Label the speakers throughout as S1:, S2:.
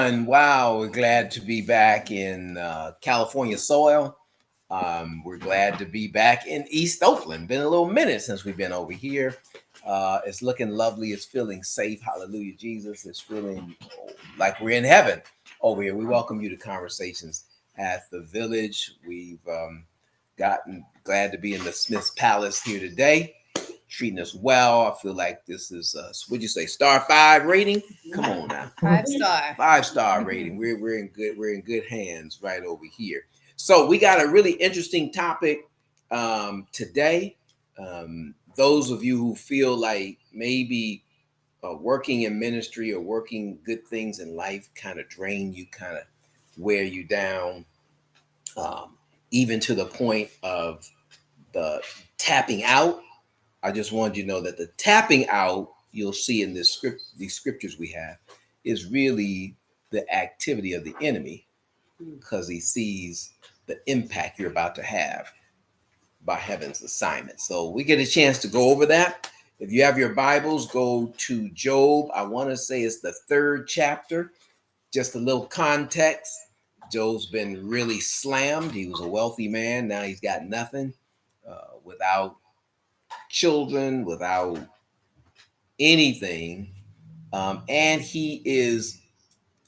S1: everyone. Wow, we're glad to be back in California soil. We're glad to be back in East Oakland. Been a little minute since we've been over here. It's looking lovely. It's feeling safe. Hallelujah, Jesus. It's feeling like we're in heaven over here. We welcome you to Conversations at the Village. We've gotten glad to be in the Smith's Palace here today, treating us well. I feel like this is would you say star 5 rating? Come on now.
S2: 5-star.
S1: 5-star rating. We're in good hands right over here. So we got a really interesting topic today. Those of you who feel like maybe working in ministry or working good things in life kind of drain you, kind of wear you down, even to the point of the tapping out. I just wanted you to know that the tapping out you'll see in these scriptures we have is really the activity of the enemy, because he sees the impact you're about to have by heaven's assignment. So we get a chance to go over that. If you have your Bibles, go to Job. I want to say it's the 3rd chapter. Just a little context. Job's been really slammed. He was a wealthy man. Now he's got nothing, without children, without anything. And he is,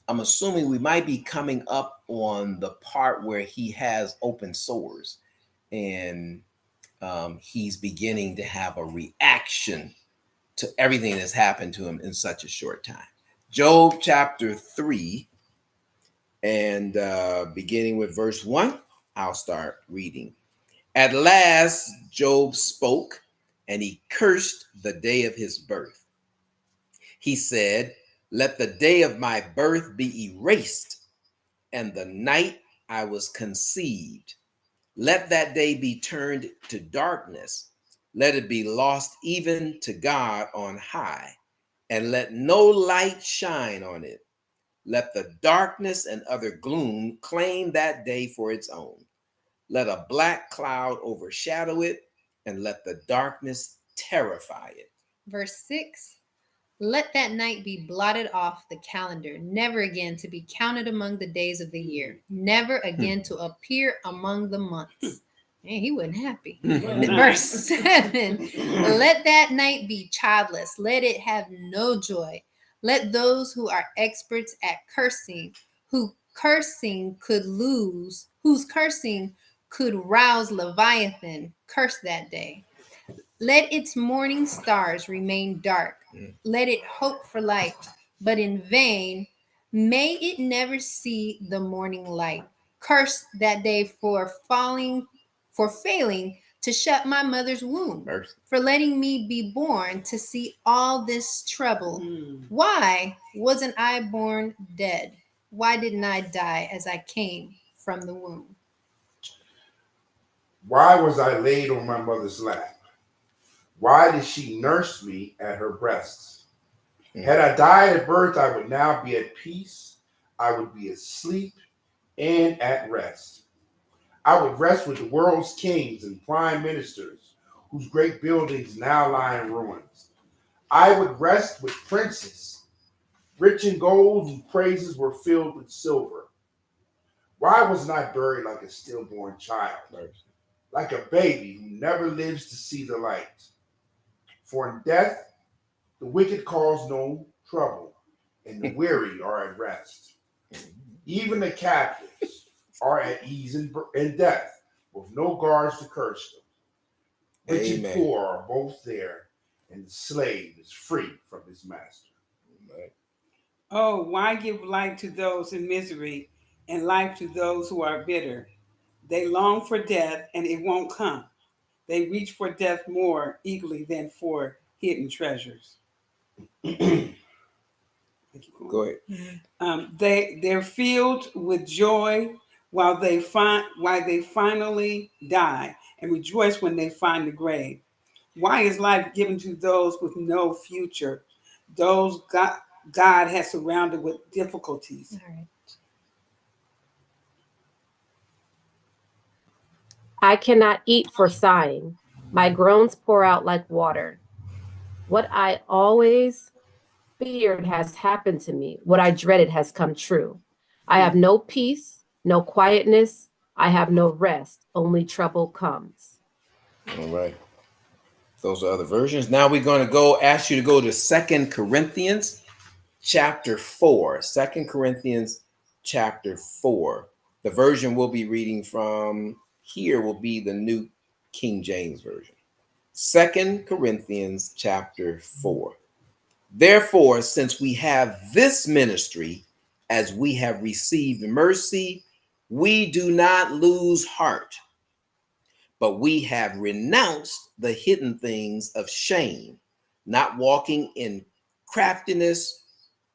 S1: I'm assuming we might be coming up on the part where he has open sores, and he's beginning to have a reaction to everything that's happened to him in such a short time. Job chapter 3, and beginning with verse 1, I'll start reading. At last, Job spoke, and he cursed the day of his birth. He said, "Let the day of my birth be erased, and the night I was conceived. Let that day be turned to darkness. Let it be lost even to God on high, and let no light shine on it. Let the darkness and utter gloom claim that day for its own. Let a black cloud overshadow it, and let the darkness terrify it."
S2: Verse 6. Let that night be blotted off the calendar, never again to be counted among the days of the year, never again to appear among the months. Man, he wasn't happy. Verse 7. Let that night be childless. Let it have no joy. Let those who are experts at cursing, whose cursing could rouse Leviathan, curse that day. Let its morning stars remain dark. Let it hope for light, but in vain. May it never see the morning light. Curse that day for failing to shut my mother's womb, for letting me be born to see all this trouble. Why wasn't I born dead? Why didn't I die as I came from the womb?
S3: Why was I laid on my mother's lap? Why did she nurse me at her breasts? Had I died at birth, I would now be at peace. I would be asleep and at rest. I would rest with the world's kings and prime ministers, whose great buildings now lie in ruins. I would rest with princes, rich in gold, whose praises were filled with silver. Why wasn't I buried like a stillborn child, like a baby who never lives to see the light? For in death, the wicked cause no trouble, and the weary are at rest. Even the captives are at ease in death, with no guards to curse them. Rich and poor are both there, and the slave is free from his master.
S4: Oh, why give light to those in misery and life to those who are bitter? They long for death, and it won't come. They reach for death more eagerly than for hidden treasures.
S1: Go ahead.
S4: They're filled with joy while they finally die, and rejoice when they find the grave. Why is life given to those with no future? Those God has surrounded with difficulties.
S2: All right.
S5: I cannot eat for sighing. My groans pour out like water. What I always feared has happened to me. What I dreaded has come true. I have no peace, no quietness. I have no rest. Only trouble comes.
S1: All right. Those are other versions. Now we're going to go ask you to go to 2 Corinthians chapter 4. 2 Corinthians chapter 4. The version we'll be reading from here will be the New King James Version. 2 Corinthians chapter 4. Therefore, since we have this ministry, as we have received mercy, we do not lose heart, but we have renounced the hidden things of shame, not walking in craftiness,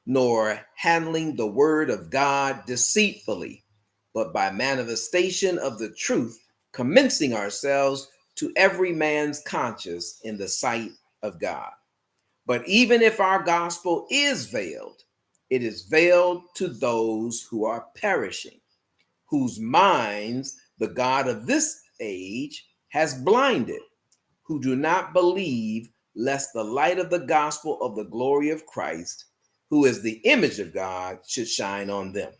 S1: nor handling the word of God deceitfully, but by manifestation of the truth, commending ourselves to every man's conscience in the sight of God. But even if our gospel is veiled, it is veiled to those who are perishing, whose minds the God of this age has blinded, who do not believe, lest the light of the gospel of the glory of Christ, who is the image of God, should shine on them.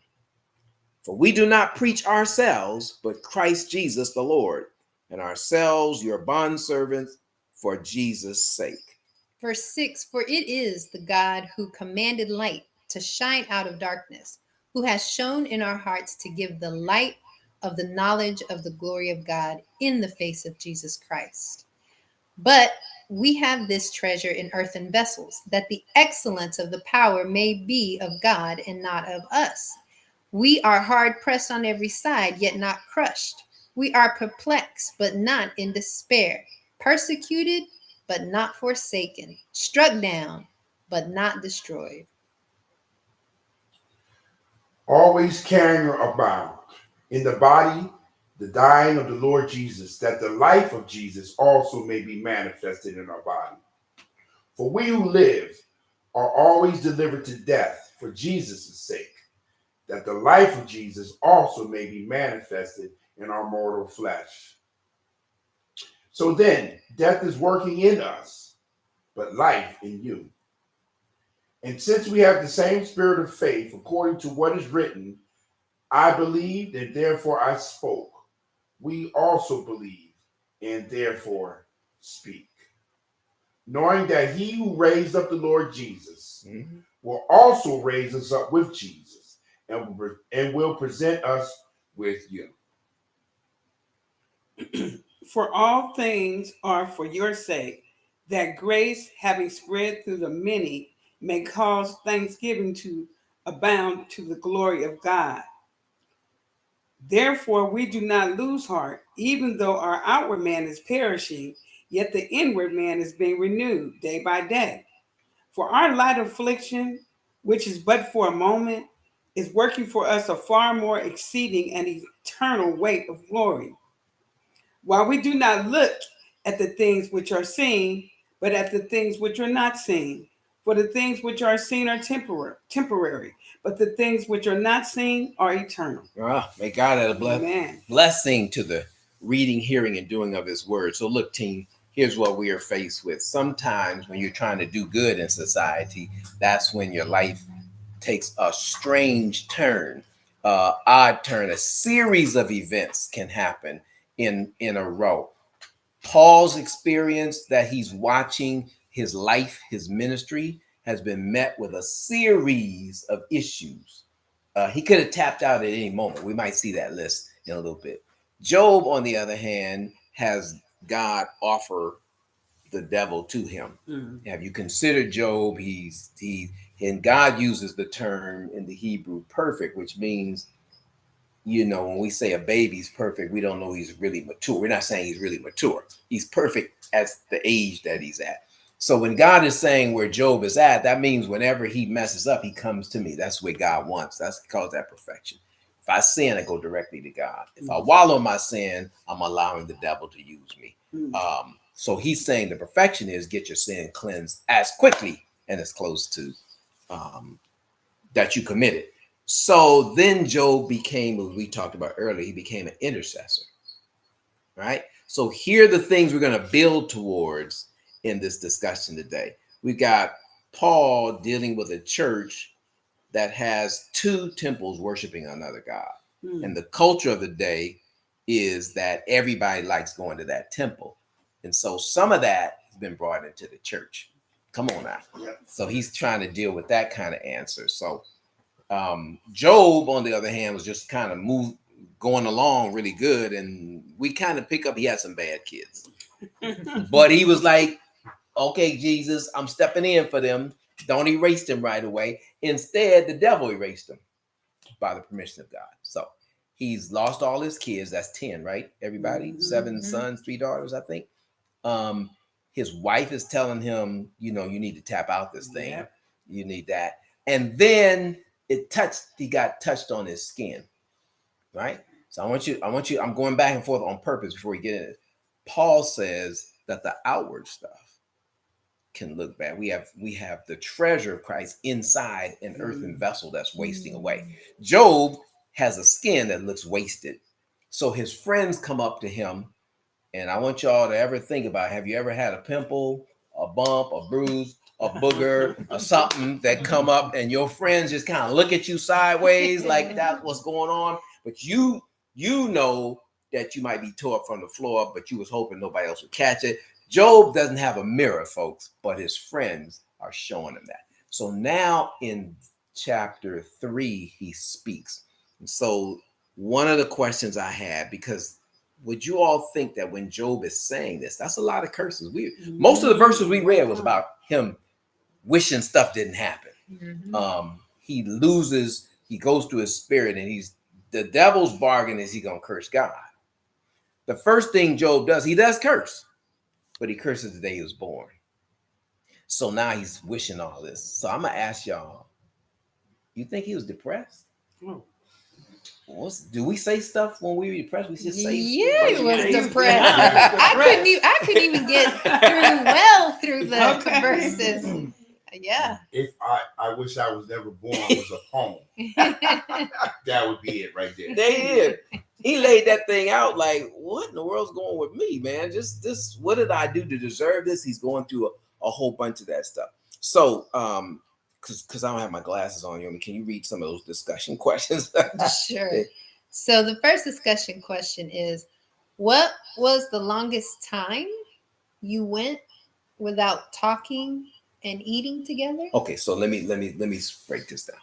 S1: For we do not preach ourselves, but Christ Jesus the Lord, and ourselves your bondservants for Jesus' sake.
S2: Verse 6, for it is the God who commanded light to shine out of darkness, who has shown in our hearts to give the light of the knowledge of the glory of God in the face of Jesus Christ. But we have this treasure in earthen vessels, that the excellence of the power may be of God and not of us. We are hard pressed on every side, yet not crushed. We are perplexed, but not in despair, persecuted, but not forsaken, struck down, but not destroyed.
S3: Always carrying about in the body the dying of the Lord Jesus, that the life of Jesus also may be manifested in our body. For we who live are always delivered to death for Jesus' sake, that the life of Jesus also may be manifested in our mortal flesh. So then, death is working in us, but life in you. And since we have the same spirit of faith, according to what is written, I believed and therefore I spoke. We also believe and therefore speak. Knowing that he who raised up the Lord Jesus will also raise us up with Jesus and will present us with you.
S4: For all things are for your sake, that grace, having spread through the many, may cause thanksgiving to abound to the glory of God. Therefore, we do not lose heart, even though our outward man is perishing, yet the inward man is being renewed day by day. For our light affliction, which is but for a moment, is working for us a far more exceeding and eternal weight of glory. While we do not look at the things which are seen, but at the things which are not seen. For the things which are seen are temporary, but the things which are not seen are eternal.
S1: May God add a
S4: Amen.
S1: blessing to the reading, hearing, and doing of his word. So look, team, here's what we are faced with. Sometimes when you're trying to do good in society, that's when your life takes a strange turn, odd turn. A series of events can happen in a row. Paul's experience that he's watching his life, his ministry, has been met with a series of issues. He could have tapped out at any moment. We might see that list in a little bit. Job, on the other hand, has God offer the devil to him. Have you considered Job? And God uses the term in the Hebrew perfect, which means, when we say a baby's perfect, we don't know he's really mature. We're not saying he's really mature. He's perfect at the age that he's at. So when God is saying where Job is at, that means whenever he messes up, he comes to me. That's where God wants. That's called that perfection. If I sin, I go directly to God. If I wallow in my sin, I'm allowing the devil to use me. So he's saying the perfection is get your sin cleansed as quickly and as close to that you committed. So then Job became, as we talked about earlier, he became an intercessor, right? So here are the things we're going to build towards in this discussion today. We've got Paul dealing with a church that has two temples worshiping another god. And the culture of the day is that everybody likes going to that temple. And so some of that has been brought into the church. Come on now.
S3: Yep.
S1: So he's trying to deal with that kind of answer. So Job, on the other hand, was just kind of going along really good. And we kind of pick up, he had some bad kids. But he was like, okay, Jesus, I'm stepping in for them. Don't erase them right away. Instead, the devil erased them by the permission of God. So he's lost all his kids. That's 10, right? Everybody, 7 sons, 3 daughters, I think. His wife is telling him, you need to tap out this thing.
S4: Yep.
S1: You need that. And then he got touched on his skin, right? So I want you, I'm going back and forth on purpose before we get into it. Paul says that the outward stuff can look bad. We have the treasure of Christ inside an earthen vessel that's wasting away. Job has a skin that looks wasted. So his friends come up to him, and I want y'all to ever think about, have you ever had a pimple, a bump, a bruise, a booger, or something that come up and your friends just kind of look at you sideways like that's what's going on, but you know that you might be tore up from the floor, but you was hoping nobody else would catch it. Job doesn't have a mirror, folks, but his friends are showing him that. So now in chapter 3, he speaks. And so one of the questions I had, because would you all think that when Job is saying this, that's a lot of curses. Most of the verses we read was about him wishing stuff didn't happen. He goes to his spirit, and the devil's bargain is he gonna curse God. The first thing Job does, he does curse, but he curses the day he was born. So now he's wishing all this. So I'm gonna ask y'all, you think he was depressed? Do we say stuff when we were depressed? We just say,
S2: yeah, he was
S4: Yeah,
S2: depressed. I couldn't even get through the verses. Yeah.
S3: If I wish I was never born was a poem. That would be it right there.
S1: They did. He laid that thing out like, what in the world's going with me, man? Just this, what did I do to deserve this? He's going through a whole bunch of that stuff. So, because I don't have my glasses on, can you read some of those discussion questions?
S2: Sure. So the first discussion question is, what was the longest time you went without talking and eating together?
S1: Okay, so let me break this down.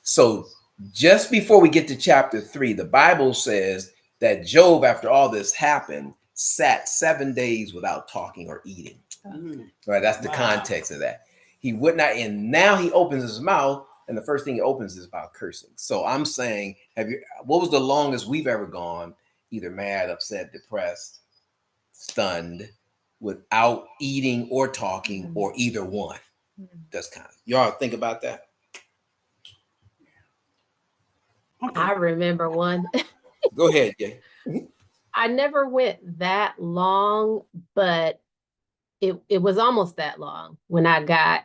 S1: So just before we get to chapter 3, the Bible says that Job, after all this happened, sat 7 days without talking or eating. Right, that's the context of that. He would not, and now he opens his mouth, and the first thing he opens is about cursing. So I'm saying, what was the longest we've ever gone, either mad, upset, depressed, stunned, without eating or talking, or either one? That's kind of, y'all think about that.
S5: I remember one.
S1: Go ahead, Jay.
S5: I never went that long, but it was almost that long when I got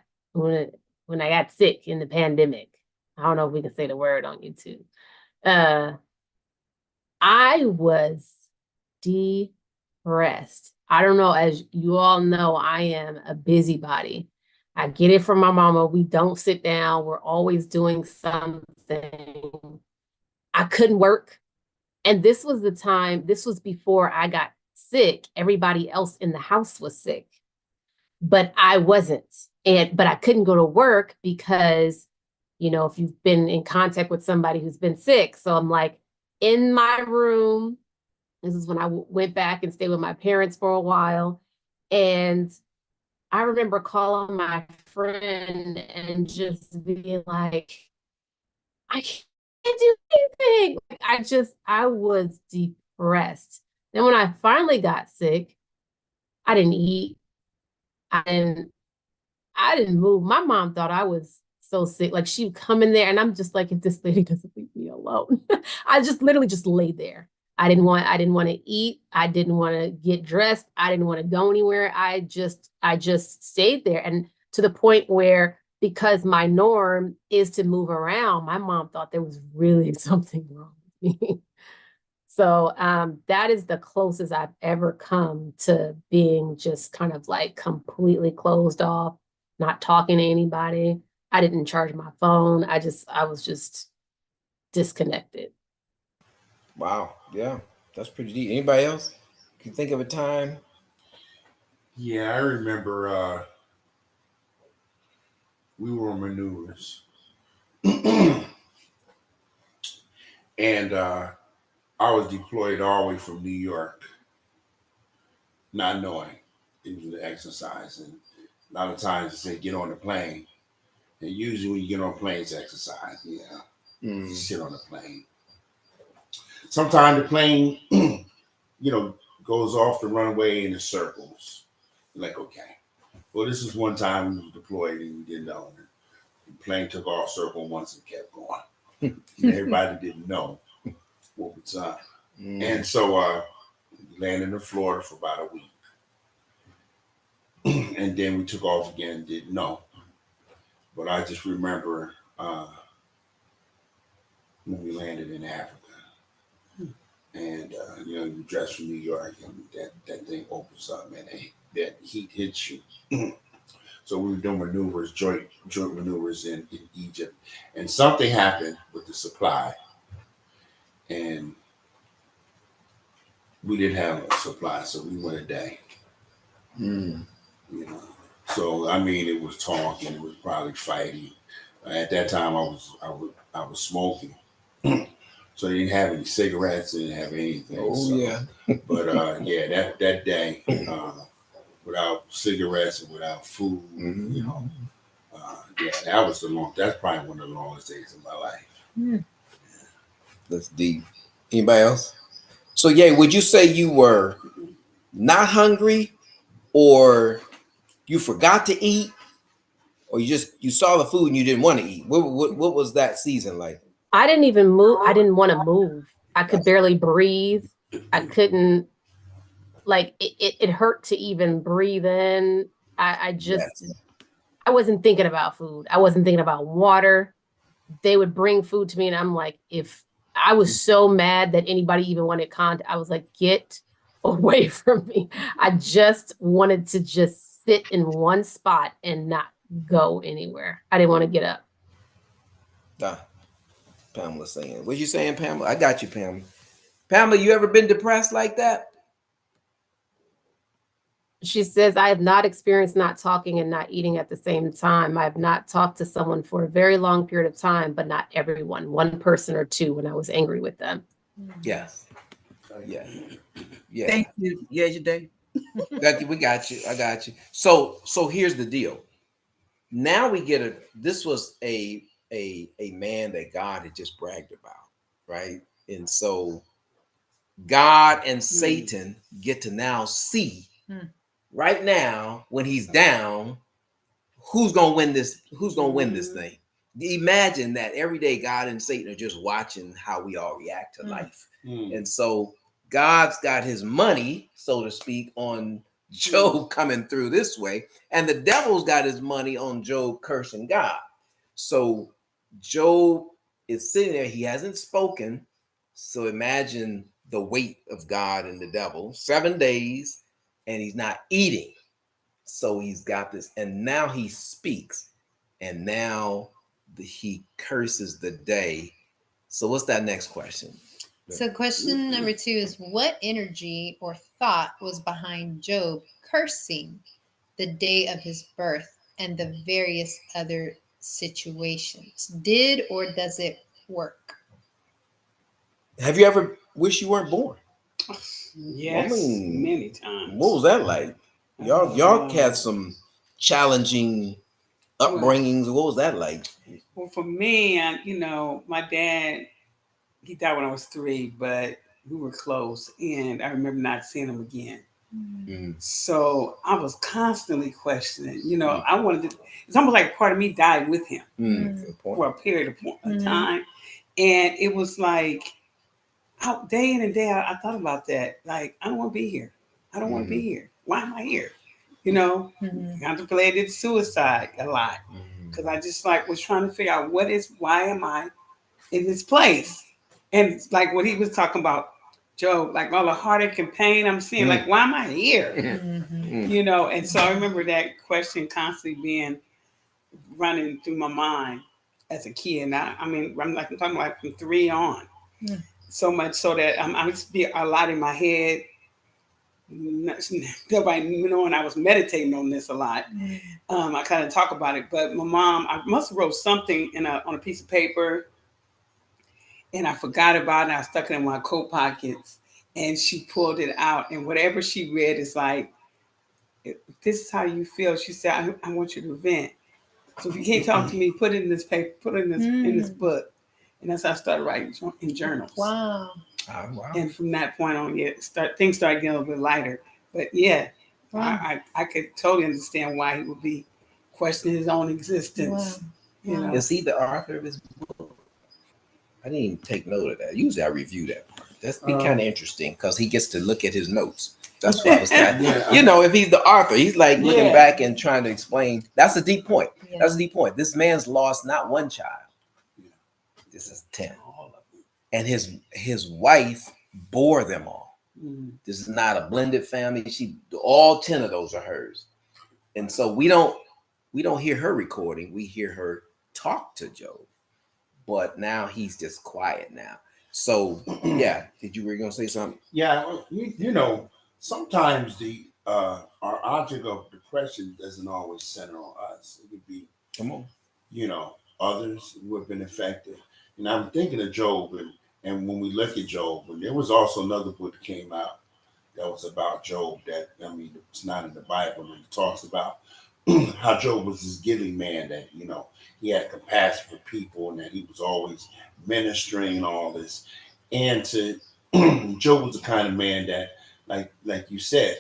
S5: sick in the pandemic. I don't know if we can say the word on YouTube. I was depressed. I don't know, as you all know, I am a busybody. I get it from my mama. We don't sit down. We're always doing something. I couldn't work. And this was before I got sick. Everybody else in the house was sick, but I wasn't. But I couldn't go to work because, if you've been in contact with somebody who's been sick. So I'm like in my room. This is when I went back and stayed with my parents for a while. And I remember calling my friend and just being like, I can't do anything. I was depressed. Then when I finally got sick, I didn't eat. I didn't move. My mom thought I was so sick. Like, she'd come in there and I'm just like, if this lady doesn't leave me alone. I just literally just laid there. I didn't want to eat. I didn't want to get dressed. I didn't want to go anywhere. I just stayed there. And to the point where, because my norm is to move around, my mom thought there was really something wrong with me. So that is the closest I've ever come to being just kind of like completely closed off. not talking to anybody. I didn't charge my phone. I was just disconnected.
S1: Wow. Yeah, that's pretty deep. Anybody else? Can you think of a time?
S3: Yeah, I remember we were on maneuvers. And I was deployed all the way from New York, not knowing it was an exercise. And a lot of times they say, get on the plane. And usually when you get on planes, exercise, sit on the plane. Sometimes the plane, goes off the runway in the circles. Like, okay. Well, this is one time we were deployed and we didn't know. The plane took off circle once and kept going. And everybody didn't know what was up. And so we landed in Florida for about a week. And then we took off again, didn't know. But I just remember when we landed in Africa. And, you dress from New York and that thing opens up and that heat hits you. So we were doing maneuvers, joint maneuvers in Egypt. And something happened with the supply. And we didn't have a supply, so we went a day. So I mean, it was talking, it was probably fighting. At that time, I was smoking, so they didn't have any cigarettes, they didn't have anything. But that day, without cigarettes and without food, that's probably one of the longest days of my life.
S1: That's deep. Anybody else? So would you say you were not hungry, or you forgot to eat, or you saw the food and you didn't want to eat? What was that season like?
S5: I didn't even move. I didn't want to move. I could barely breathe. I couldn't, it hurt to even breathe in. I wasn't thinking about food. I wasn't thinking about water. They would bring food to me and I'm like, if I was so mad that anybody even wanted contact, I was like, get away from me. I just wanted to just sit in one spot and not go anywhere. I didn't want to get up.
S1: Pamela saying, what you saying, Pamela? I got you, Pamela. Pamela, you ever been depressed like that?
S5: She says, I have not experienced not talking and not eating at the same time. I have not talked to someone for a very long period of time, but not everyone, one person or two when I was angry with them.
S1: Yes. Yeah.
S6: Thank you. Yeah, you did.
S1: We got you. I got you. So here's the deal. Now we get this was a man that God had just bragged about, right? And so God and Satan get to now see right now when he's down, who's gonna win this? Who's gonna win this thing? Imagine that every day God and Satan are just watching how we all react to life. And so God's got his money, so to speak, on Job coming through this way, and the devil's got his money on Job cursing God. So Job is sitting there, he hasn't spoken. So imagine the weight of God and the devil. 7 days, and he's not eating. So he's got this, and now he speaks, and now he curses the day. So what's that next question?
S2: So question number 2 is, what energy or thought was behind Job cursing the day of his birth and the various other situations? Did or does it work?
S1: Have you ever wished you weren't born?
S4: Yes, many times.
S1: What was that like? Y'all had some challenging upbringings. What was that like?
S4: Well, for me, my dad, he died when I was 3, but we were close, and I remember not seeing him again. So I was constantly questioning. I wanted to. It's almost like part of me died with him for a period of time, and it was like day in and day out. I thought about that. Like, I don't want to be here. I don't want to be here. Why am I here? Contemplated suicide a lot because I just was trying to figure out why am I in this place? And like what he was talking about, Job, like all the heartache and pain I'm seeing, like, why am I here? And so I remember that question constantly being running through my mind as a kid. I mean, I'm talking like from 3 on.
S2: Yeah.
S4: So much so that I'm just be a lot in my head. Nobody knowing I was meditating on this a lot. I kind of talk about it, but my mom, I must have wrote something on a piece of paper, and I forgot about it. I stuck it in my coat pockets, and she pulled it out, and whatever she read is like, "If this is how you feel," she said, I want you to vent. So if you can't talk to me, put it in this paper, put it in this book. And that's how I started writing in journals.
S2: Wow.
S1: Oh, wow.
S4: And from that point on, things started getting a little bit lighter. But yeah,
S2: Wow.
S4: I could totally understand why he would be questioning his own existence.
S2: Wow.
S4: You know,
S1: Is he the author of his book? I didn't even take note of that. Usually I review that part. That's be kind of interesting because he gets to look at his notes. That's what I was kind of, you know, if he's the author, he's like looking back and trying to explain. That's a deep point.
S2: Yeah.
S1: That's a deep point. This man's lost not one child. This is 10. And his wife bore them all. This is not a blended family. All 10 of those are hers. And so we don't hear her recording. We hear her talk to Job. But now he's just quiet now. So yeah, were you gonna say something?
S3: Yeah, you know, sometimes our object of depression doesn't always center on us. It could be,
S1: Come on,
S3: you know, others who have been affected. And I'm thinking of Job, and when we look at Job, and there was also another book that came out that was about Job. That, I mean, it's not in the Bible, and it talks about how Job was this giving man, that, you know, he had compassion for people and that he was always ministering and all this. And to Job was the kind of man that, like you said,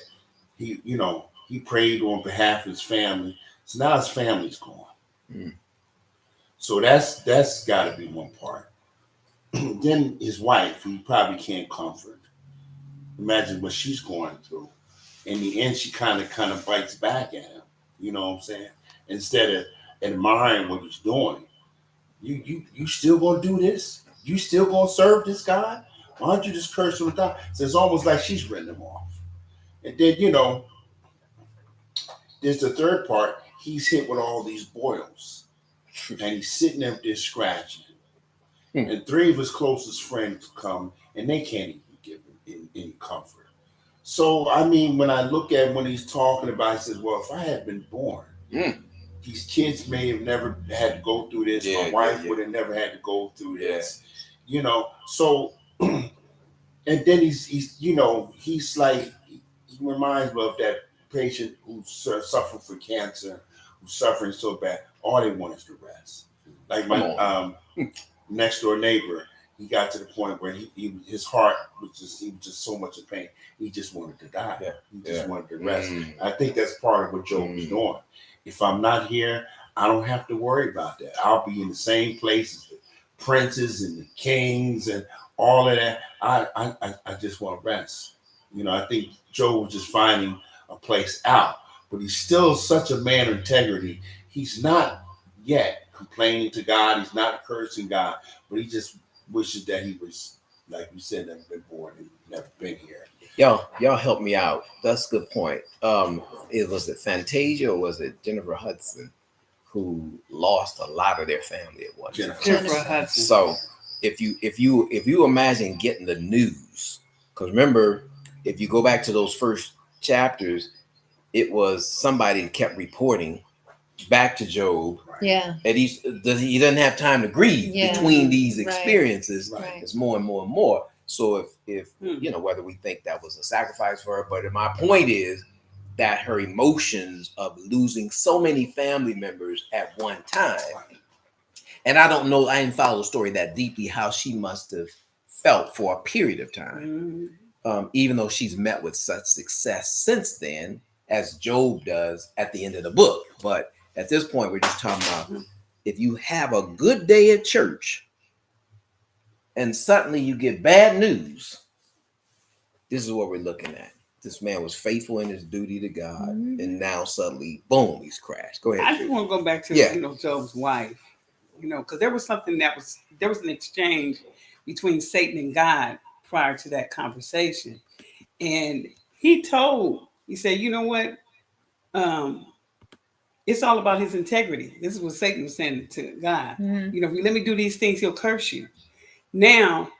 S3: he, you know, he prayed on behalf of his family. So now his family's gone. So that's got to be one part. Then his wife, he probably can't comfort. Imagine what she's going through. In the end, she kind of bites back at him. You know what I'm saying? Instead of admiring what he's doing, you still gonna do this? You still gonna serve this God? Why don't you just curse him down? So it's almost like she's written him off. And then, you know, there's the third part. He's hit with all these boils, and he's sitting up there scratching. And 3 of his closest friends come, and they can't even give him any comfort. So, I mean, when I look at when he's talking about, he says, well, if I had been born, these kids may have never had to go through this. My wife would have never had to go through this. You know, so, and then he's you know, he's like, he reminds me of that patient who's suffering from cancer, who's suffering so bad, all they want is to rest. Like my next door neighbor, he got to the point where his heart was just so much in pain. He just wanted to die. He just wanted to rest. I think that's part of what Job was doing. If I'm not here, I don't have to worry about that. I'll be in the same place as the princes and the kings and all of that. I just want to rest. You know, I think Job was just finding a place out, but he's still such a man of integrity. He's not yet complaining to God. He's not cursing God, but he just wishes that he was, like you said, never been born and never been here.
S1: Y'all help me out. That's a good point. Was it Fantasia or was it Jennifer Hudson who lost a lot of their family at one time?
S4: Jennifer Hudson.
S1: So if you imagine getting the news, because remember, if you go back to those first chapters, it was somebody that kept reporting back to Job.
S2: Yeah.
S1: And he doesn't have time to grieve between these experiences.
S2: Right.
S1: It's more and more and more. So if you know, whether we think that was a sacrifice for her, but my point is that her emotions of losing so many family members at one time, and I don't know, I didn't follow the story that deeply, how she must have felt for a period of time, even though she's met with such success since then, as Job does at the end of the book. But at this point, we're just talking about if you have a good day at church and suddenly you get bad news, this is what we're looking at. This man was faithful in his duty to God, and now suddenly, boom, he's crashed. Go ahead.
S4: I just want to go back to you know, Job's wife, you know, because there was an exchange between Satan and God prior to that conversation, and he said, you know what, it's all about his integrity. This is what Satan was saying to God.
S2: Mhm.
S4: You know, if you let me do these things, he'll curse you. Now,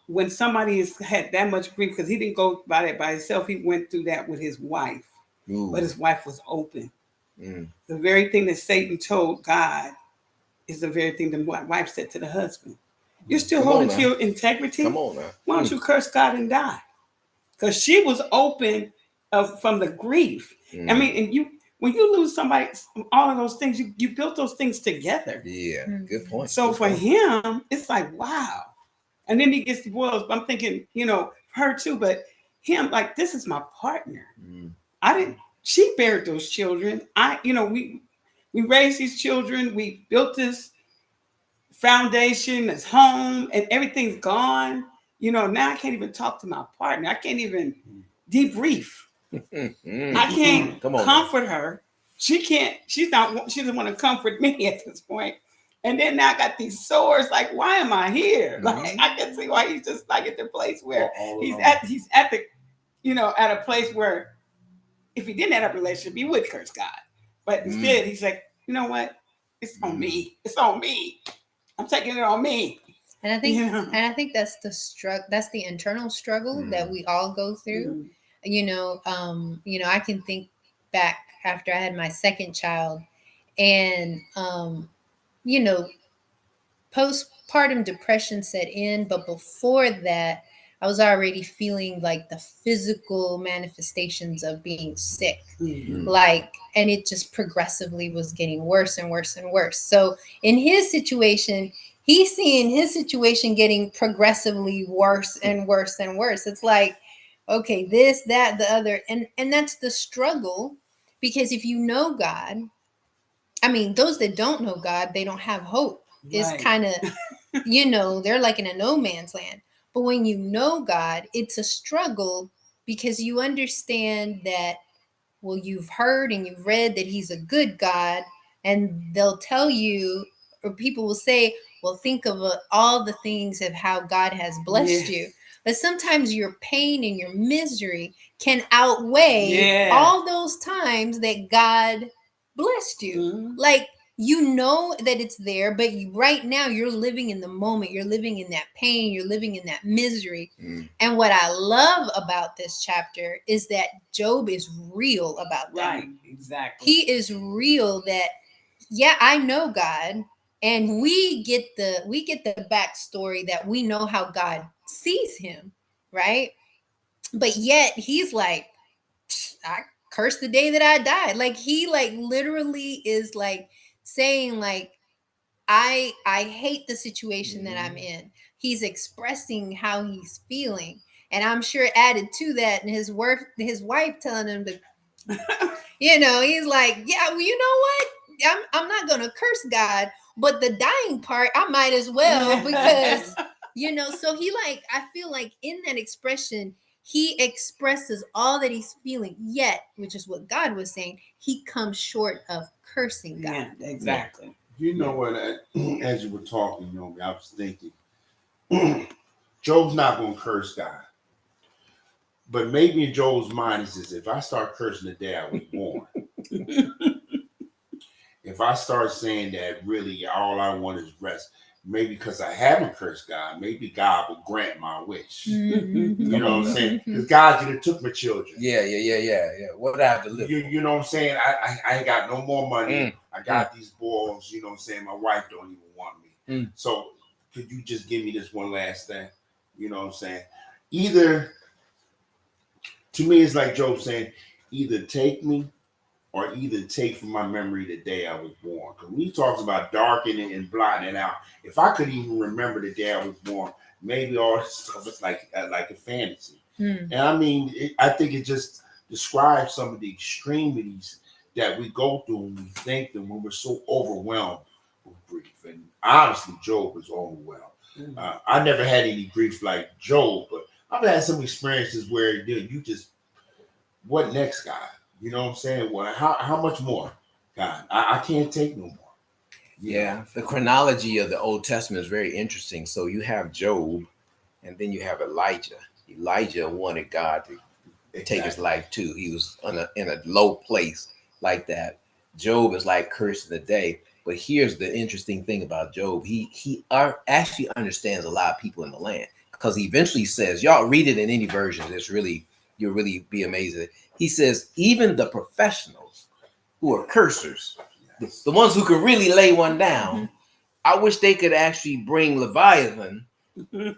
S4: when somebody has had that much grief, because he didn't go by that by himself, he went through that with his wife.
S1: Ooh.
S4: But his wife was open.
S1: Mm.
S4: The very thing that Satan told God is the very thing the wife said to the husband. You're still
S1: Come on
S4: holding
S1: now.
S4: to your integrity?
S1: Come on now.
S4: Why don't you curse God and die? Because she was open from the grief.
S1: Mm.
S4: I mean, and you, when you lose somebody, all of those things, you built those things together.
S1: Yeah, good point.
S4: So
S1: Good
S4: for
S1: point.
S4: him, it's like, wow. And then he gets divorced. I'm thinking, you know, her too, but him, like, this is my partner.
S1: Mm.
S4: She buried those children. We raised these children. We built this foundation, this home, and everything's gone. You know, now I can't even talk to my partner. I can't even debrief. I can't
S1: Come on,
S4: comfort her. She can't, she doesn't want to comfort me at this point. And then now I got these sores. Like, why am I here? Like, I can see why he's just like at the place where he's at the, at a place where if he didn't have a relationship, he would curse God. But instead, he's like, you know what? It's on me. It's on me. I'm taking it on me.
S2: And I think that's the that's the internal struggle that we all go through. I can think back after I had my second child, and postpartum depression set in, but before that, I was already feeling like the physical manifestations of being sick. And it just progressively was getting worse and worse and worse. So in his situation, he's seeing his situation getting progressively worse and worse and worse. It's like, okay, this, that, the other. And that's the struggle, because if you know God, I mean, those that don't know God, they don't have hope. It's kind of, they're like in a no man's land. But when you know God, it's a struggle, because you understand that, well, you've heard and you've read that he's a good God, and they'll tell you, or people will say, well, think of all the things of how God has blessed you. But sometimes your pain and your misery can outweigh all those times that God blessed you. Like, that it's there, but right now you're living in the moment. You're living in that pain. You're living in that misery. And what I love about this chapter is that Job is real about that.
S4: Right, exactly.
S2: He is real that, yeah, I know God, and we get the backstory that we know how God sees him, right? But yet he's like, I curse the day that I died. Like, he like literally is like saying, like, I hate the situation that I'm in. He's expressing how he's feeling. And I'm sure added to that, and his wife telling him to, he's like, yeah, well, you know what? I'm not gonna curse God, but the dying part, I might as well, because so he, like, I feel like in that expression, he expresses all that he's feeling, yet, which is what God was saying, he comes short of cursing God.
S4: Yeah, exactly.
S3: You know what? As you were talking, I was thinking, Job's not going to curse God. But maybe in Job's mind, he says, if I start cursing the day I was born, if I start saying that really all I want is rest, maybe because I haven't cursed God, maybe God will grant my wish. You know what I'm saying? Because God, took my children.
S1: Yeah. What I have to live?
S3: You know what I'm saying? I ain't got no more money. I got these boys. You know what I'm saying? My wife don't even want me. So could you just give me this one last thing? You know what I'm saying? To me, it's like Job saying, either take me or either take from my memory the day I was born. Because when he talks about darkening and blotting it out, if I could even remember the day I was born, maybe all this stuff is like a fantasy. And I mean, I think it just describes some of the extremities that we go through when we think that when we're so overwhelmed with grief. And obviously, Job was overwhelmed. I never had any grief like Job, but I've had some experiences where you just, what next, God? You know what I'm saying? Well, how much more, God? I can't take no more.
S1: The chronology of the Old Testament is very interesting. So you have Job, and then you have Elijah. Elijah wanted God to take his life too. He was in a low place like that. Job is like cursing the day. But here's the interesting thing about Job. He actually understands a lot of people in the land, because he eventually says, y'all read it in any version, it's really, you'll really be amazed. He says, even the professionals who are cursers, the ones who can really lay one down, I wish they could actually bring Leviathan and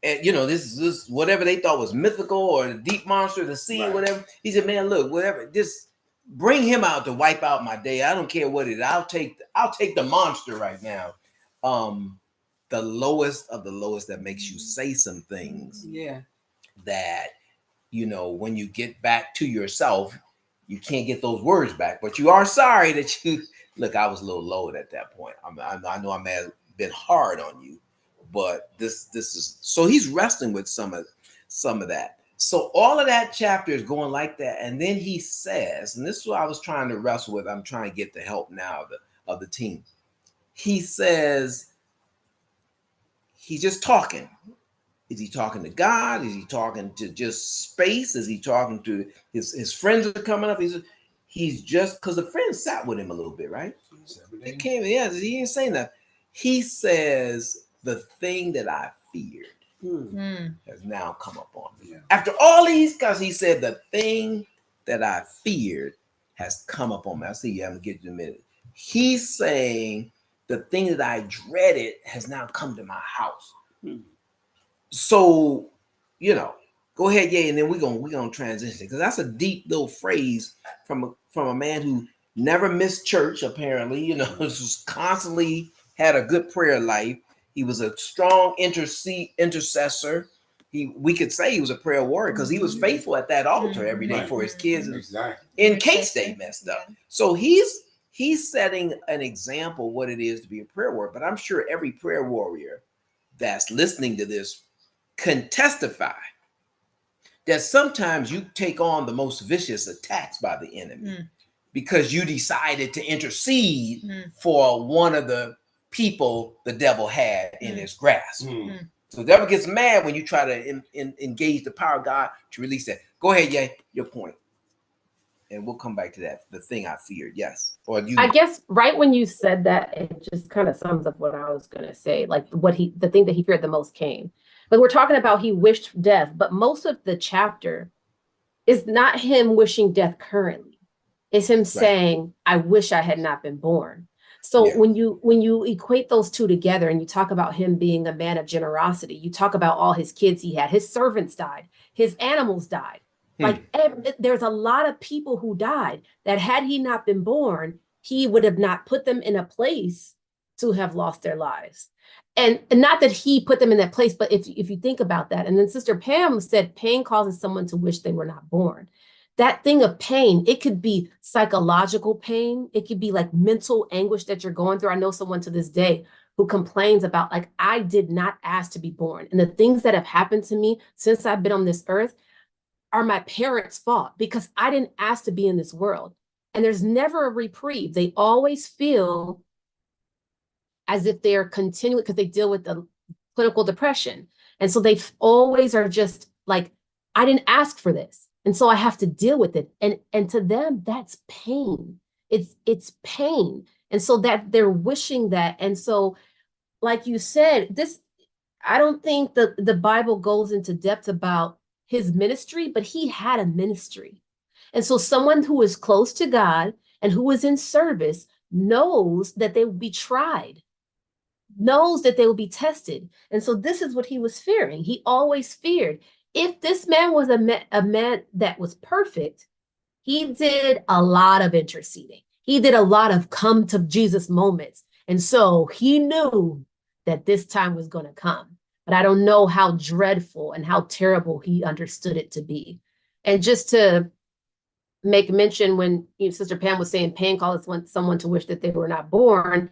S1: this whatever they thought was mythical or the deep monster, the sea, right, whatever. He said, man, look, whatever, just bring him out to wipe out my day. I don't care what it is. I'll take the monster right now. The lowest of the lowest that makes you say some things.
S4: Yeah.
S1: That, when you get back to yourself, you can't get those words back, but you are sorry that you look. I was a little low at that point. I know I may have been hard on you, but this is, so he's wrestling with some of that. So all of that chapter is going like that, and then he says, and this is what I was trying to wrestle with. I'm trying to get the help now of the team. He says he's just talking. Is he talking to God? Is he talking to just space? Is he talking to his friends are coming up? He's just, because the friends sat with him a little bit, right? They came, yeah, he didn't say nothing. He says, the thing that I feared has now come upon me. Yeah. After all these, because he said, the thing that I feared has come upon me. I see you, I'm gonna get you in a minute. He's saying, the thing that I dreaded has now come to my house. So, go ahead, yeah, and then we're gonna transition, because that's a deep little phrase from a man who never missed church, apparently. Just constantly had a good prayer life. He was a strong intercessor. We could say he was a prayer warrior, because he was faithful at that altar every day for his kids, in case they messed up. So he's setting an example what it is to be a prayer warrior. But I'm sure every prayer warrior that's listening to this can testify that sometimes you take on the most vicious attacks by the enemy because you decided to intercede for one of the people the devil had in his grasp. So the devil gets mad when you try to engage the power of God to release that. Go ahead, yeah, your point. And we'll come back to that. The thing I feared, yes. Or you.
S5: I guess right when you said that, it just kind of sums up what I was gonna say. Like the thing that he feared the most came. But we're talking about he wished death, but most of the chapter is not him wishing death currently. It's him saying, I wish I had not been born. So when you equate those two together and you talk about him being a man of generosity, you talk about all his kids he had, his servants died, his animals died. Like there's a lot of people who died that had he not been born, he would have not put them in a place to have lost their lives. And not that he put them in that place, but if you think about that, and then Sister Pam said pain causes someone to wish they were not born. That thing of pain, it could be psychological pain. It could be like mental anguish that you're going through. I know someone to this day who complains about, like, I did not ask to be born. And the things that have happened to me since I've been on this earth are my parents' fault because I didn't ask to be in this world. And there's never a reprieve. They always feel as if they're continuing, because they deal with the clinical depression. And so they always are just like, I didn't ask for this. And so I have to deal with it. And to them, that's pain. It's pain. And so that they're wishing that. And so, like you said, I don't think the Bible goes into depth about his ministry, but he had a ministry. And so someone who is close to God and who is in service knows that they will be tried, knows that they will be tested. And so this is what he was fearing. He always feared. If this man was a man that was perfect, he did a lot of interceding. He did a lot of come to Jesus moments. And so he knew that this time was going to come. But I don't know how dreadful and how terrible he understood it to be. And just to make mention, when Sister Pam was saying pain causes someone to wish that they were not born,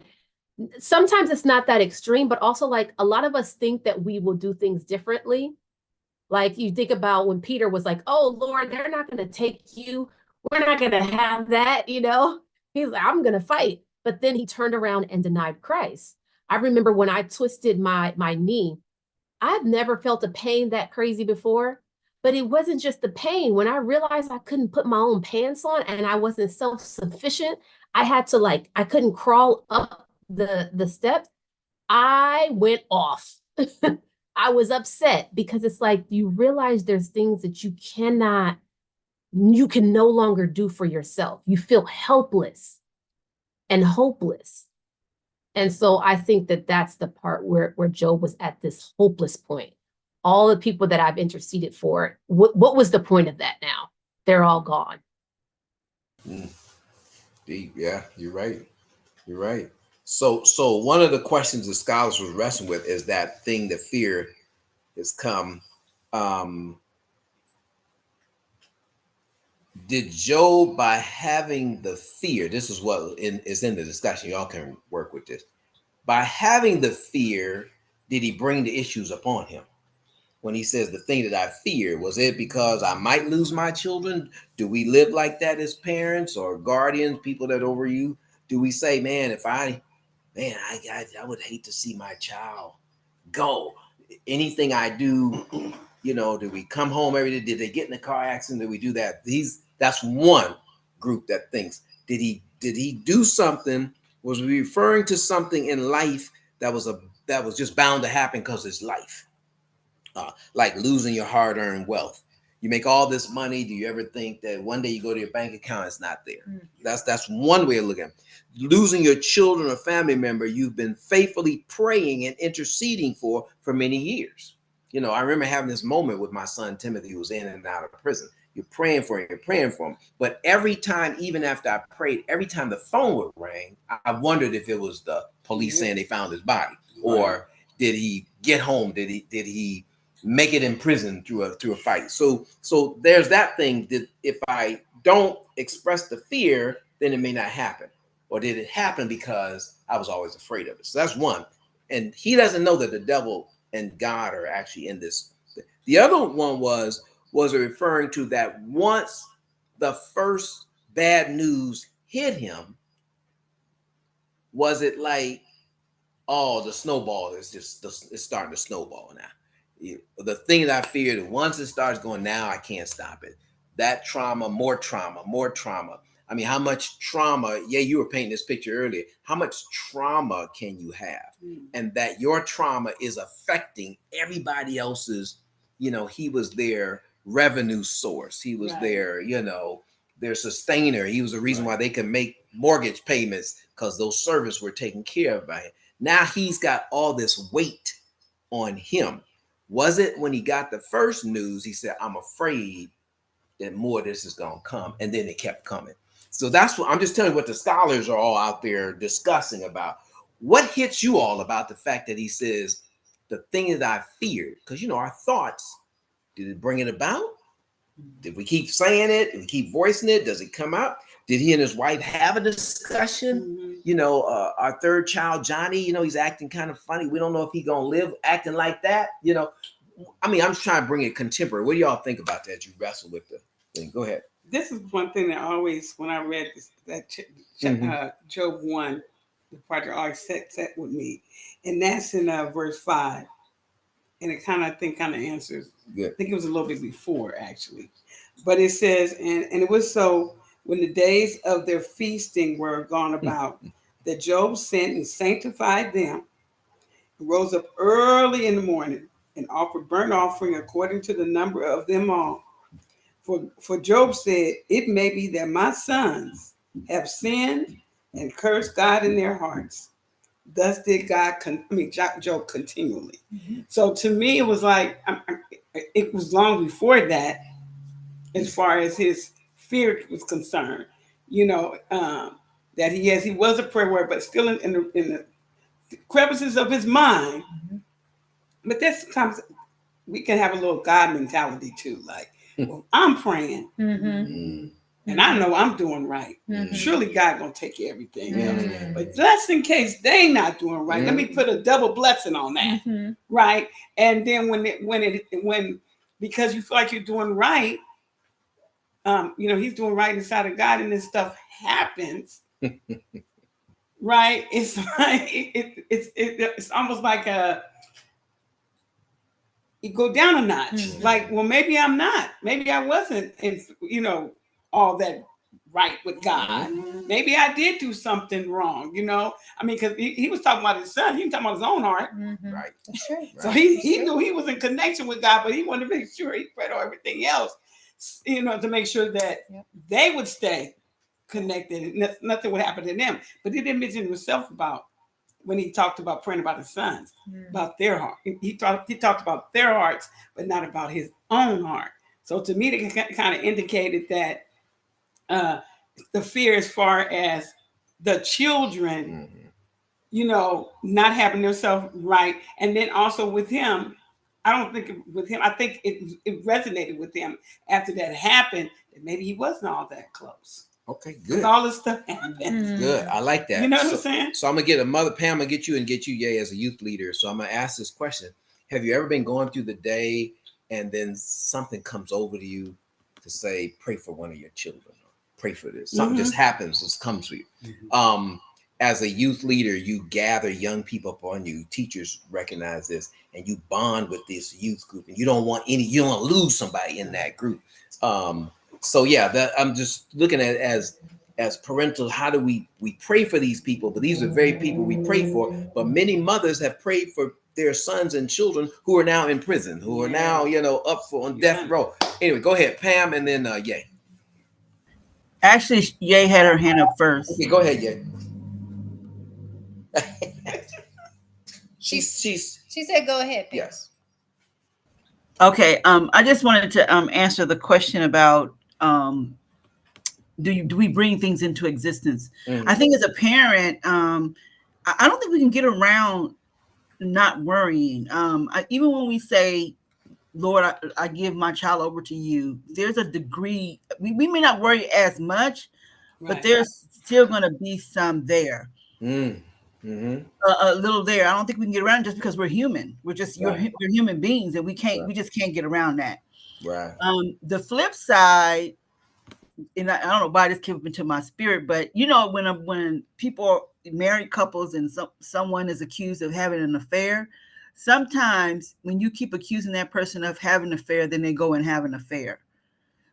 S5: sometimes it's not that extreme, but also like a lot of us think that we will do things differently. Like you think about when Peter was like, oh, Lord, they're not going to take you. We're not going to have that, He's like, I'm going to fight. But then he turned around and denied Christ. I remember when I twisted my knee, I've never felt a pain that crazy before, But it wasn't just the pain. When I realized I couldn't put my own pants on and I wasn't self-sufficient, I had to I couldn't crawl up the steps. I went off. I was upset because it's like you realize there's things that you can no longer do for yourself. You feel helpless and hopeless. And so I think that that's the part where Job was at this hopeless point. All the people that I've interceded for, what was the point of that now? They're all gone.
S1: Deep, yeah, you're right. You're right. So one of the questions the scholars was wrestling with is that thing that fear has come. Did Job, by having the fear, this is what is in the discussion, y'all can work with this. By having the fear, did he bring the issues upon him? When he says the thing that I fear, was it because I might lose my children? Do we live like that as parents or guardians, people that over you? Do we say, man, I would hate to see my child go. Anything I do, do we come home every day? Did they get in a car accident? Did we do that? That's one group that thinks, did he do something? Was we referring to something in life that was just bound to happen because it's life? Like losing your hard-earned wealth. You make all this money. Do you ever think that one day you go to your bank account, it's not there? Mm-hmm. That's one way of looking at it. Losing your children or family member you've been faithfully praying and interceding for many years. I remember having this moment with my son Timothy, who was in and out of prison. You're praying for him. But every time, even after I prayed, every time the phone would ring, I wondered if it was the police saying they found his body, or did he get home? Did he make it in prison through a fight? So there's that thing that if I don't express the fear, then it may not happen. Or did it happen because I was always afraid of it? So that's one. And he doesn't know that the devil and God are actually in this. The other one was referring to that once the first bad news hit him, was it like, oh, the snowball is it's starting to snowball now. The thing that I feared, once it starts going, now I can't stop it. That trauma, more trauma. I mean, how much trauma? Yeah, you were painting this picture earlier. How much trauma can you have? And that your trauma is affecting everybody else's, he was their revenue source. He was their, their sustainer. He was the reason why they could make mortgage payments, because those services were taken care of by him. Now he's got all this weight on him. Was it when he got the first news, he said, I'm afraid that more of this is going to come. And then it kept coming. So that's what I'm just telling you, what the scholars are all out there discussing about. What hits you all about the fact that he says the thing that I feared? Because, our thoughts, did it bring it about? Did we keep saying it? Did we keep voicing it? Does it come out? Did he and his wife have a discussion? Mm-hmm. Our third child, Johnny, he's acting kind of funny. We don't know if he's going to live acting like that. I mean, I'm just trying to bring it contemporary. What do y'all think about that? You wrestle with the thing. Go ahead.
S4: This is one thing that always, when I read Job 1, the part that always set with me. And that's in verse 5. And it kind of answers. Good. I think it was a little bit before, actually. But it says, and it was so, when the days of their feasting were gone about, that Job sent and sanctified them, rose up early in the morning, and offered burnt offering according to the number of them all. For Job said, it may be that my sons have sinned and cursed God in their hearts. Thus did Job continually. Mm-hmm. So to me, it was like, it was long before that, as far as his fear was concerned, that he was a prayer warrior, but still in the crevices of his mind. Mm-hmm. But there's sometimes we can have a little God mentality too, like, well, I'm praying, and I know I'm doing right. Mm-hmm. Surely God gonna take care of everything else. But just in case they not doing right, let me put a double blessing on that, right? And then when because you feel like you're doing right, he's doing right inside of God, and this stuff happens, right? It's like it's almost like you go down a notch.
S2: Mhm.
S4: Like, well, maybe I'm not. Maybe I wasn't, all that right with God. Maybe I did do something wrong. I mean, because he was talking about his son. He was talking about his own heart.
S2: Mhm.
S1: Right.
S2: That's true.
S4: So
S1: Right.
S4: he knew he was in connection with God, but he wanted to make sure he prayed on everything else, to make sure that they would stay connected and nothing would happen to them. But he didn't mention himself about when he talked about praying about his sons, about their heart. He talked about their hearts, but not about his own heart. So to me, it kind of indicated that the fear as far as the children, not having themselves right. And then also with him, I don't think with him, I think it resonated with him after that happened, that maybe he wasn't all that close.
S1: Okay, good.
S4: All this stuff happened.
S1: Good. I like that.
S4: You know what I'm saying?
S1: So I'm gonna get Mother Pam, I'm gonna get you, Yay, as a youth leader. So I'm gonna ask this question. Have you ever been going through the day and then something comes over to you to say, pray for one of your children, or pray for this? Something just happens, just comes to you. As a youth leader, you gather young people upon you. Teachers recognize this, and you bond with this youth group, and you don't want to lose somebody in that group. So yeah, that I'm just looking at as parental. How do we pray for these people? But these are very people we pray for. But many mothers have prayed for their sons and children who are now in prison, who are now up on death row. Anyway, go ahead, Pam, and then Yay.
S6: Actually, Yay had her hand up first.
S1: Okay, go ahead, Yay. She
S2: said, "Go ahead." Pam.
S1: Yes.
S6: Okay. I just wanted to answer the question about do we bring things into existence? I think as a parent, I don't think we can get around not worrying. Even when we say, Lord, I give my child over to you, there's a degree, we may not worry as much, but there's still going to be some there. A little there. I don't think we can get around just because we're human. We're just we're human beings, and we just can't get around that.
S1: Right.
S6: The flip side, and I don't know why this came up into my spirit, but when people, married couples, and someone is accused of having an affair, sometimes when you keep accusing that person of having an affair, then they go and have an affair.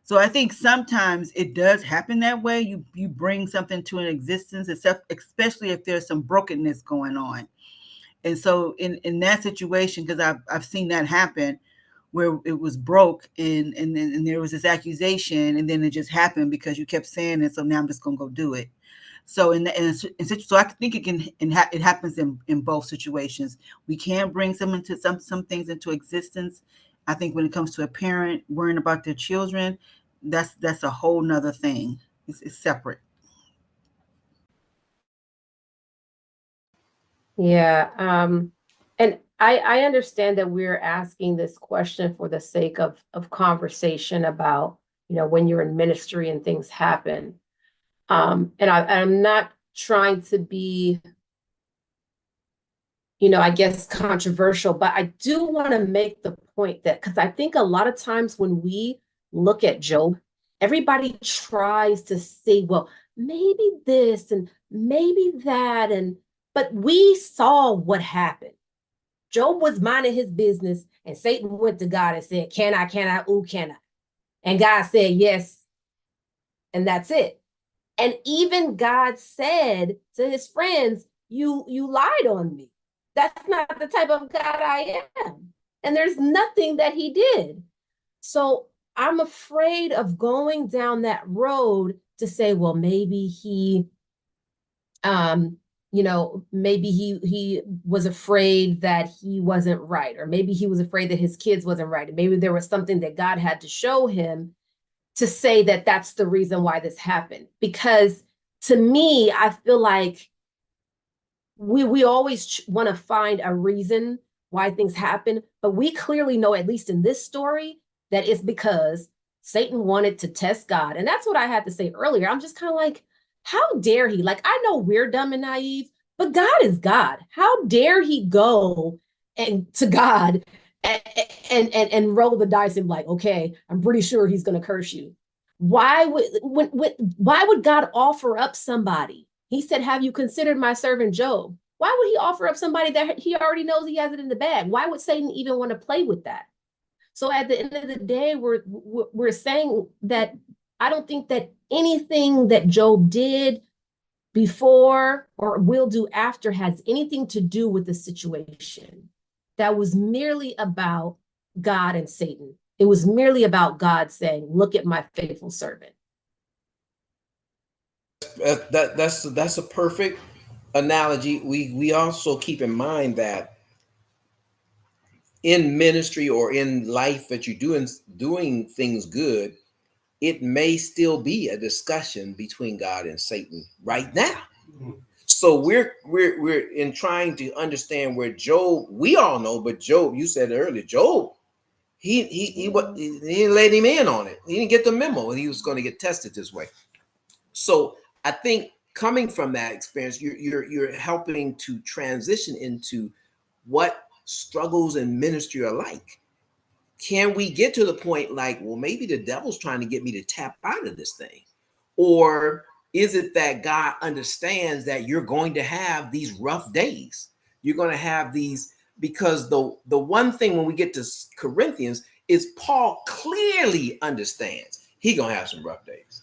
S6: So I think sometimes it does happen that way. You bring something to an existence, especially if there's some brokenness going on. And so in that situation, because I've seen that happen, where it was broke and there was this accusation, and then it just happened because you kept saying it. So now I'm just gonna go do it. So so I think it happens in both situations. We can bring some things into existence. I think when it comes to a parent worrying about their children, that's a whole nother thing. It's separate.
S5: Yeah. And I understand that we're asking this question for the sake of conversation about, when you're in ministry and things happen. And I'm not trying to be, I guess controversial, but I do want to make the point that, because I think a lot of times when we look at Job, everybody tries to say, well, maybe this and maybe that, but we saw what happened. Job was minding his business, and Satan went to God and said, can I, ooh, can I? And God said, yes. And that's it. And even God said to his friends, you lied on me. That's not the type of God I am. And there's nothing that he did. So I'm afraid of going down that road to say, well, maybe he, maybe he was afraid that he wasn't right, or maybe he was afraid that his kids wasn't right. And maybe there was something that God had to show him to say that that's the reason why this happened. Because to me, I feel like we always want to find a reason why things happen, but we clearly know, at least in this story, that it's because Satan wanted to test God. And that's what I had to say earlier. I'm just kind of like, how dare he? Like, I know we're dumb and naive, but God is God. How dare he go to God and roll the dice and like, okay, I'm pretty sure he's going to curse you. Why would God offer up somebody? He said, have you considered my servant Job? Why would he offer up somebody that he already knows he has it in the bag? Why would Satan even want to play with that? So at the end of the day, we're saying that I don't think that anything that Job did before or will do after has anything to do with the situation. That was merely about God and Satan. It was merely about God saying, look at my faithful servant.
S1: That's a perfect analogy. We also keep in mind that in ministry or in life that you're doing things good, it may still be a discussion between God and Satan right now. So we're in trying to understand where Job, we all know, but Job, you said earlier, Job, he didn't let him in on it. He didn't get the memo, and he was going to get tested this way. So I think coming from that experience, you're helping to transition into what struggles in ministry are like. Can we get to the point like, well, maybe the devil's trying to get me to tap out of this thing? Or is it that God understands that you're going to have these rough days? You're going to have these, because the one thing when we get to Corinthians is Paul clearly understands he's going to have some rough days.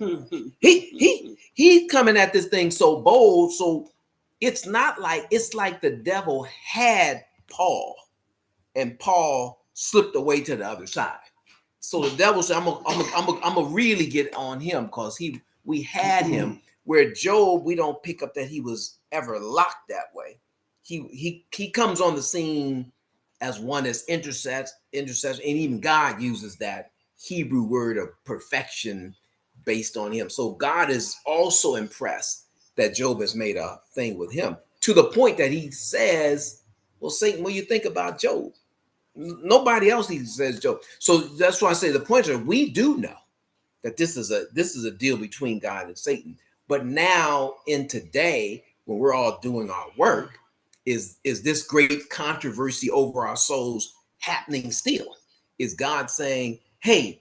S1: He's coming at this thing so bold. So it's not like, it's like the devil had Paul and Paul slipped away to the other side. So the devil said, I'm gonna really get on him, because we had him. Where Job, we don't pick up that he was ever locked that way. He comes on the scene as one that's intercessor, and even God uses that Hebrew word of perfection based on him. So God is also impressed that Job has made a thing with him, to the point that he says, well, Satan, what do you think about Job? Nobody else even says Job. So that's why I say the point is, we do know that this is a deal between God and Satan. But now in today, when we're all doing our work, is this great controversy over our souls happening still? Is God saying, hey,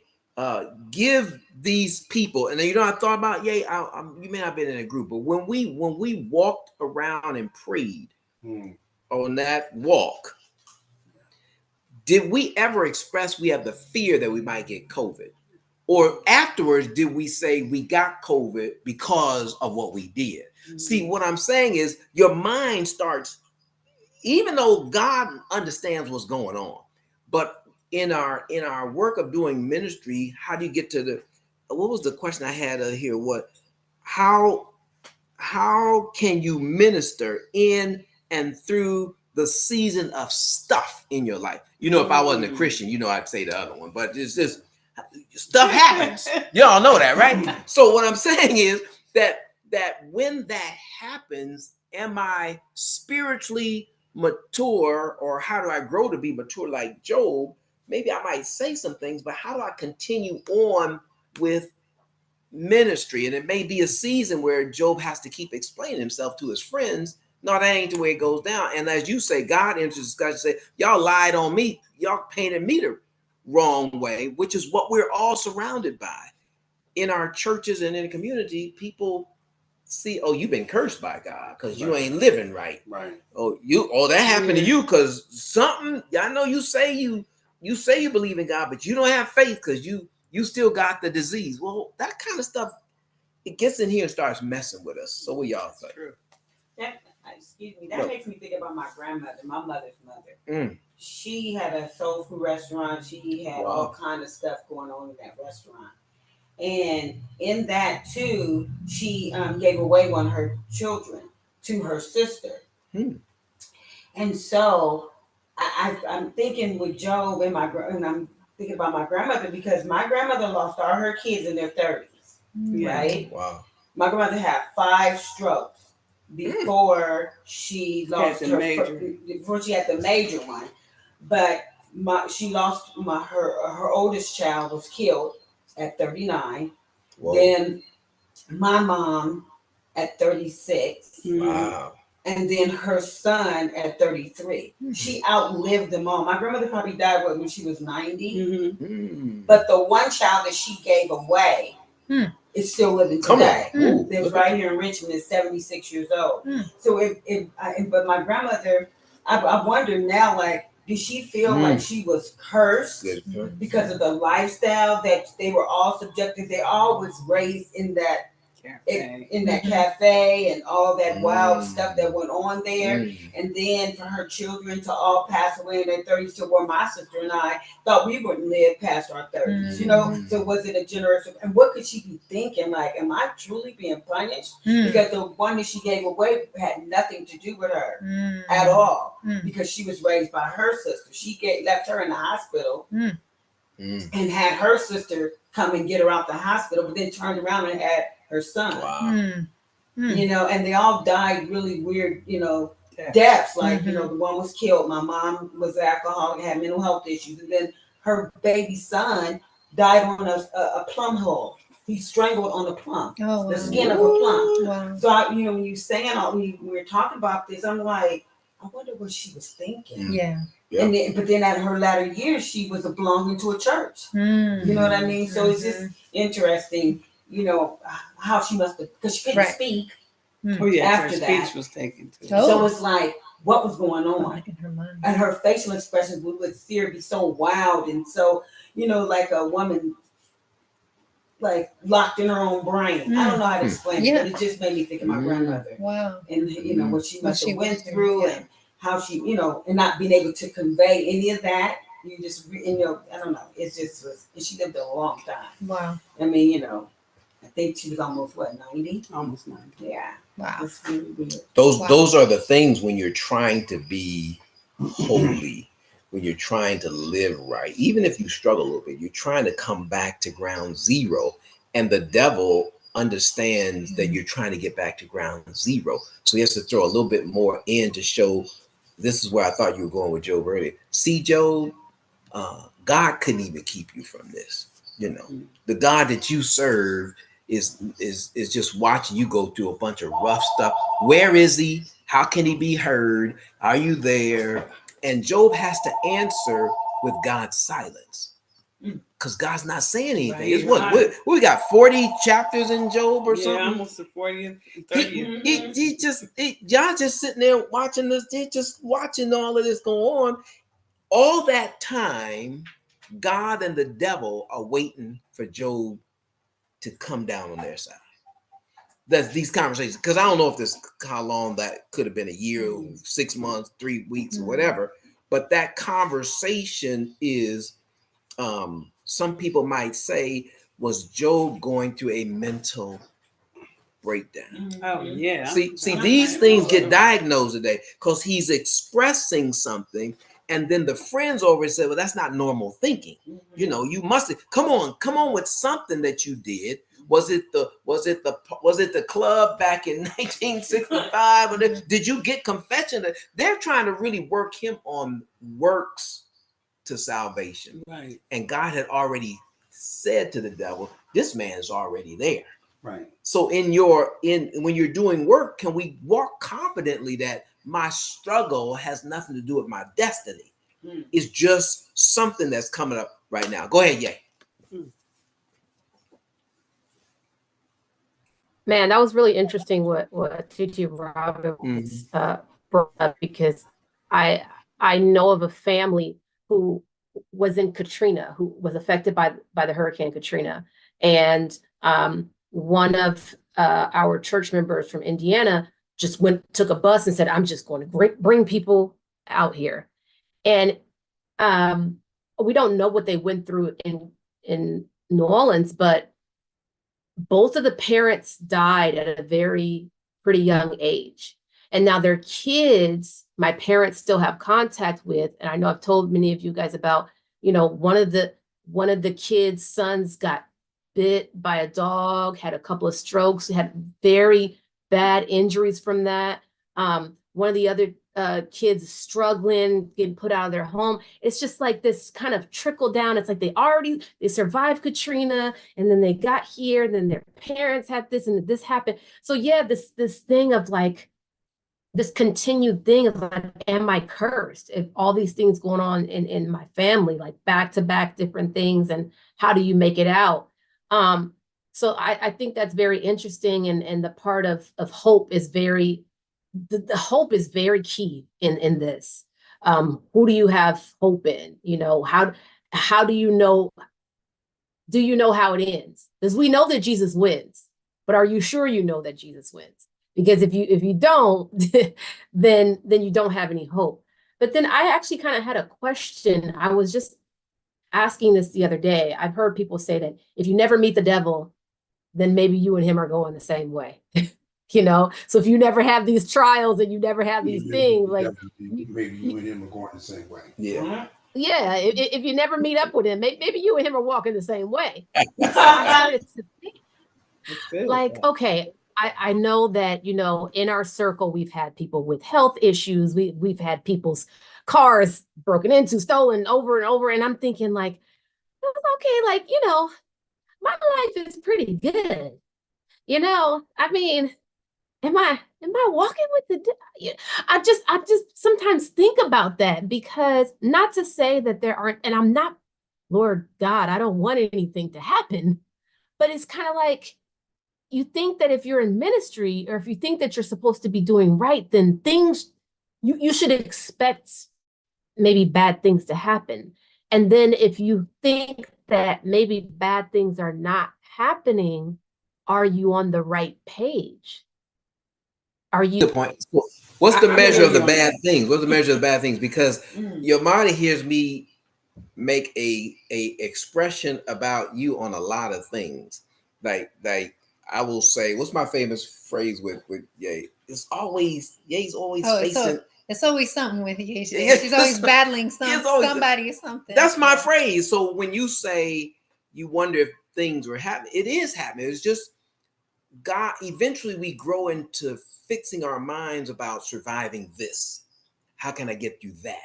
S1: give these people, and you know, I thought about, you may not have been in a group, but when we walked around and prayed on that walk, did we ever express we have the fear that we might get COVID? Or afterwards, did we say we got COVID because of what we did? See, what I'm saying is your mind starts, even though God understands what's going on, but in our work of doing ministry, how do you get to the, what was the question I had here? How can you minister in and through the season of stuff in your life? You know, if I wasn't a Christian, you know, I'd say the other one, but it's just stuff happens. Y'all know that, right? So what I'm saying is that when that happens, am I spiritually mature, or how do I grow to be mature like Job? Maybe I might say some things, but how do I continue on with ministry? And it may be a season where Job has to keep explaining himself to his friends. No, that ain't the way it goes down. And as you say, God enters the discussion, say, y'all lied on me. Y'all painted me the wrong way, which is what we're all surrounded by. In our churches and in the community, people see, oh, you've been cursed by God because you ain't living right. Right. Oh, that happened to you because something. I know you say you believe in God, but you don't have faith because you still got the disease. Well, that kind of stuff, it gets in here and starts messing with us. So what y'all think?
S7: That makes me think about my grandmother, my mother's mother. She had a soul food restaurant. She had all kind of stuff going on in that restaurant. And in that too, she gave away one of her children to her sister. And so I'm thinking with Job and I'm thinking about my grandmother, because my grandmother lost all her kids in their 30s, right? Wow. My grandmother had 5 strokes before she lost before she had the major one. But she lost her oldest child was killed at 39. Whoa. Then my mom at 36. Wow. And then her son at 33. She outlived them all. My grandmother probably died when she was 90. But the one child that she gave away is still living today. Lives right here in Richmond, is 76 years old. So but my grandmother, I wonder now, like, did she feel like she was cursed because of the lifestyle that they were all subjected? They all was raised in that cafe and all that wild stuff that went on there. And then for her children to all pass away in their 30s, to where my sister and I thought we wouldn't live past our 30s, you know? So was it a generation? And what could she be thinking? Like, am I truly being punished? Because the one that she gave away had nothing to do with her at all, because she was raised by her sister. She left her in the hospital and had her sister come and get her out the hospital, but then turned around and had her son. Wow. You know, and they all died really weird, you know, deaths. Like, you know, the one was killed. My mom was an alcoholic, had mental health issues. And then her baby son died on a plum hole. He strangled on a plum, the skin of a plum. Wow. So, you know, when you saying all, when we were talking about this, I'm like, I wonder what she was thinking. Yeah. And then, but then at her latter years, she was belonging to a church. You know what I mean? So it's just interesting, you know, how she must have, because she couldn't speak.
S4: Oh yeah,
S7: after
S4: her
S7: that
S4: speech was taken too.
S7: So it's like, what was going on in her mind? And her facial expressions would see her be so wild and so, you know, like a woman like locked in her own brain. I don't know how to explain it, but it just made me think of my grandmother. Wow. And you know what she must have went through and how she, you know, and not being able to convey any of that. You just, you know, I don't know. It just was, and she lived a long time. Wow. I mean, you know, I think she was almost 90?
S4: Almost 90.
S7: Yeah. Wow. That's really weird.
S1: Those are the things when you're trying to be holy, when you're trying to live right. Even if you struggle a little bit, you're trying to come back to ground zero. And the devil understands that you're trying to get back to ground zero. So he has to throw a little bit more in to show, this is where I thought you were going with Job earlier. See, Job, God couldn't even keep you from this. You know, the God that you serve is just watching you go through a bunch of rough stuff. Where is he? How can he be heard? Are you there? And Job has to answer with God's silence, because God's not saying anything. Right, it's what we got 40 chapters in Job or something.
S4: Almost the 40th, 30th.
S1: Y'all just sitting there watching this. They're just watching all of this go on. All that time, God and the devil are waiting for Job to come down on their side. That's these conversations, because I don't know if this, how long that could have been, a year, 6 months, 3 weeks, or whatever. But that conversation is, some people might say, was Job going through a mental breakdown?
S4: Oh yeah.
S1: See, these things get diagnosed today because he's expressing something. And then the friends over said, well, that's not normal thinking. You know, you must come on with something that you did. Was it the club back in 1965? Or did you get confession? They're trying to really work him on works to salvation.
S4: Right.
S1: And God had already said to the devil, this man is already there.
S4: Right.
S1: So when you're doing work, can we walk confidently that my struggle has nothing to do with my destiny? It's just something that's coming up right now. Go ahead, Ye.
S5: Man, that was really interesting what Titi Roberts brought up, because I know of a family who was in Katrina, who was affected by the Hurricane Katrina, and one of our church members from Indiana just took a bus and said, I'm just going to bring people out here. And we don't know what they went through in New Orleans, but both of the parents died at a pretty young age. And now their kids, my parents still have contact with, and I know I've told many of you guys about, you know, one of the kids' sons got bit by a dog, had a couple of strokes, had very bad injuries from that. One of the other kids struggling, getting put out of their home. It's just like this kind of trickle down. It's like they survived Katrina, and then they got here, and then their parents had this, and this happened. So yeah, this thing of like, this continued thing of like, am I cursed? If all these things going on in my family, like back to back different things, and how do you make it out? So I think that's very interesting, and the part of hope is the hope is very key in this. Who do you have hope in? You know, how do you know? Do you know how it ends? Because we know that Jesus wins, but are you sure you know that Jesus wins? Because if you don't, then you don't have any hope. But then I actually kind of had a question. I was just asking this the other day. I've heard people say that if you never meet the devil, then maybe you and him are going the same way. You know, so if you never have these trials and you never have these things, like
S3: maybe you and him are going the same way.
S1: Yeah.
S5: Yeah, if you never meet up with him, maybe you and him are walking the same way. Like, okay, I know that, you know, in our circle, we've had people with health issues. We've had people's cars broken into, stolen over and over. And I'm thinking like, okay, like, you know, my life is pretty good. You know, I mean, am I walking with the I just sometimes think about that, because not to say that there aren't, and I'm not, Lord God, I don't want anything to happen, but it's kind of like, you think that if you're in ministry, or if you think that you're supposed to be doing right, then things, you should expect maybe bad things to happen. And then if you think that maybe bad things are not happening, are you on the right page? Are you?
S1: Good point. What's the measure of the bad things? What's the measure of the bad things? Because your mind hears me make a expression about you on a lot of things. Like I will say, what's my famous phrase with Ye? It's always Ye's always facing.
S2: It's always something with Ye.
S1: Yeah,
S2: She's always battling somebody or something.
S1: That's my phrase. So when you say you wonder if things were happening, it is happening. It's just God. Eventually, we grow into fixing our minds about surviving this. How can I get through that?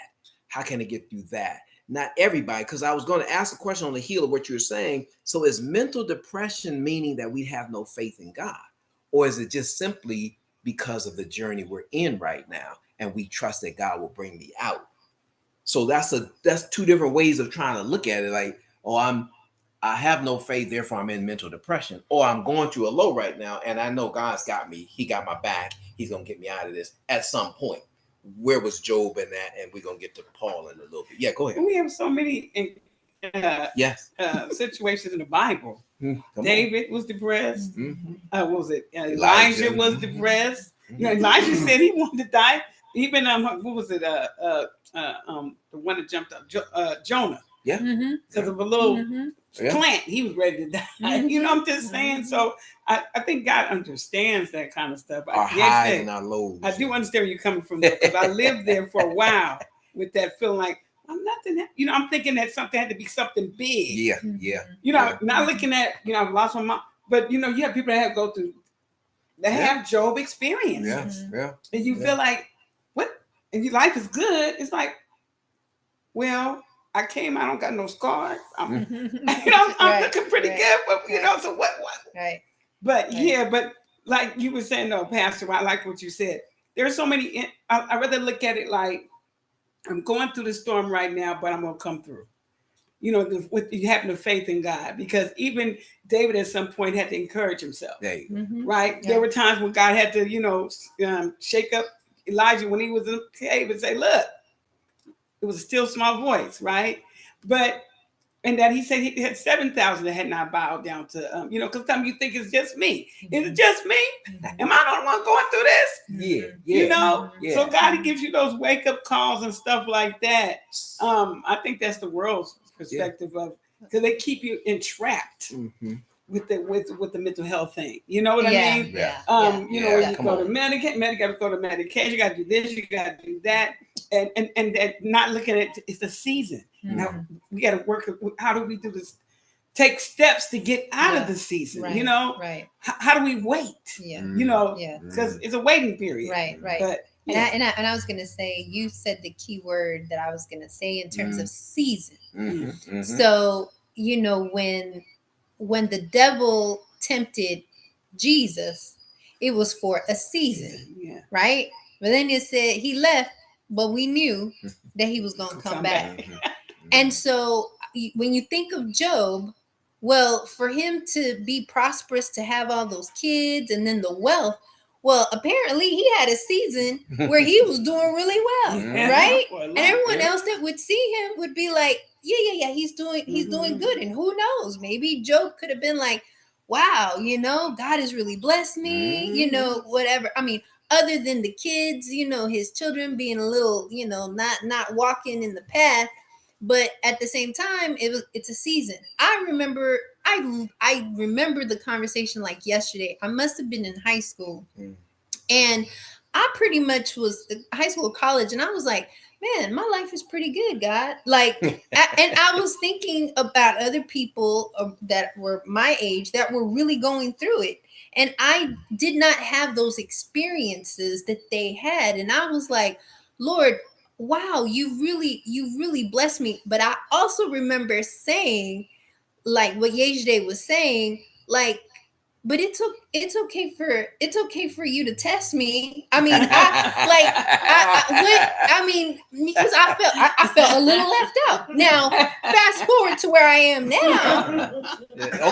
S1: How can I get through that? Not everybody, because I was going to ask a question on the heel of what you're saying. So is mental depression meaning that we have no faith in God? Or is it just simply because of the journey we're in right now and we trust that God will bring me out? So that's two different ways of trying to look at it. Like, oh, I have no faith, therefore I'm in mental depression. Or I'm going through a low right now and I know God's got me. He got my back. He's going to get me out of this at some point. Where was Job in that? And we're going to get to Paul in a little bit. Yeah, go ahead.
S4: We have so many situations in the Bible. David was depressed. What was it? Elijah was depressed. You know, Elijah said he wanted to die. Even what was it? The one that jumped up, Jonah.
S1: Yeah.
S4: Because of a little plant, he was ready to die. You know, I'm just saying. So I think God understands that kind of stuff.
S1: Our highs and our lows.
S4: I do understand where you're coming from, because I lived there for a while with that feeling like I'm nothing. You know, I'm thinking that something had to be something big.
S1: Yeah.
S4: You know, not looking at, you know, I've lost my mom, but you know, you have people that have go through, that have Job experience.
S1: Yeah.
S4: And you feel like, what? And your life is good. It's like, well, I don't got no scars. I'm looking pretty good, but you know, so what?
S2: Right.
S4: But yeah, but like you were saying, though, Pastor, I like what you said. There are so many. I rather look at it like I'm going through the storm right now, but I'm gonna come through. You know, with you having the faith in God, because even David at some point had to encourage himself. Right? Yeah. There were times when God had to, you know, shake up Elijah when he was in the cave and say, "Look." It was a still small voice, right? But, and that he said he had 7,000 that had not bowed down to, you know, because sometimes you think it's just me. Is it just me? Am I the one going through this?
S1: Yeah.
S4: You know? Yeah. So God gives you those wake-up calls and stuff like that. I think that's the world's perspective of, because they keep you entrapped. With the mental health thing, you know what I mean? You know, when you go to medication, you got to go to medication. You got to do this, you got to do that, and that not looking at it's a season. Now we got to work. How do we do this? Take steps to get out of the season. You know, how do we wait? You know, because it's a waiting period. Right.
S2: But and I was gonna say, you said the key word that I was gonna say in terms of season. So you know, when the devil tempted Jesus, it was for a season, right? But then it said he left, but we knew that he was going to come back. And so when you think of Job, well, for him to be prosperous, to have all those kids and then the wealth, Well, apparently he had a season where he was doing really well,
S1: Mhm.
S2: right?
S4: For a
S2: And
S4: lot,
S2: everyone
S4: yeah.
S2: else that would see him would be like, yeah, he's doing good. And who knows? Maybe Job could have been like, wow, God has really blessed me, whatever. I mean, other than the kids, his children being a little, not walking in the path. But at the same time, it's a season. I remember the conversation like yesterday. I must have been in high school. And I pretty much was high school, college, and I was like, man, my life is pretty good, God. Like, and I was thinking about other people that were my age that were really going through it. And I did not have those experiences that they had. And I was like, Lord, wow, you really blessed me. But I also remember saying, like what Yejide was saying, like, but it's okay for you to test me. I mean, because I felt a little left out. Now, fast forward to where I am now.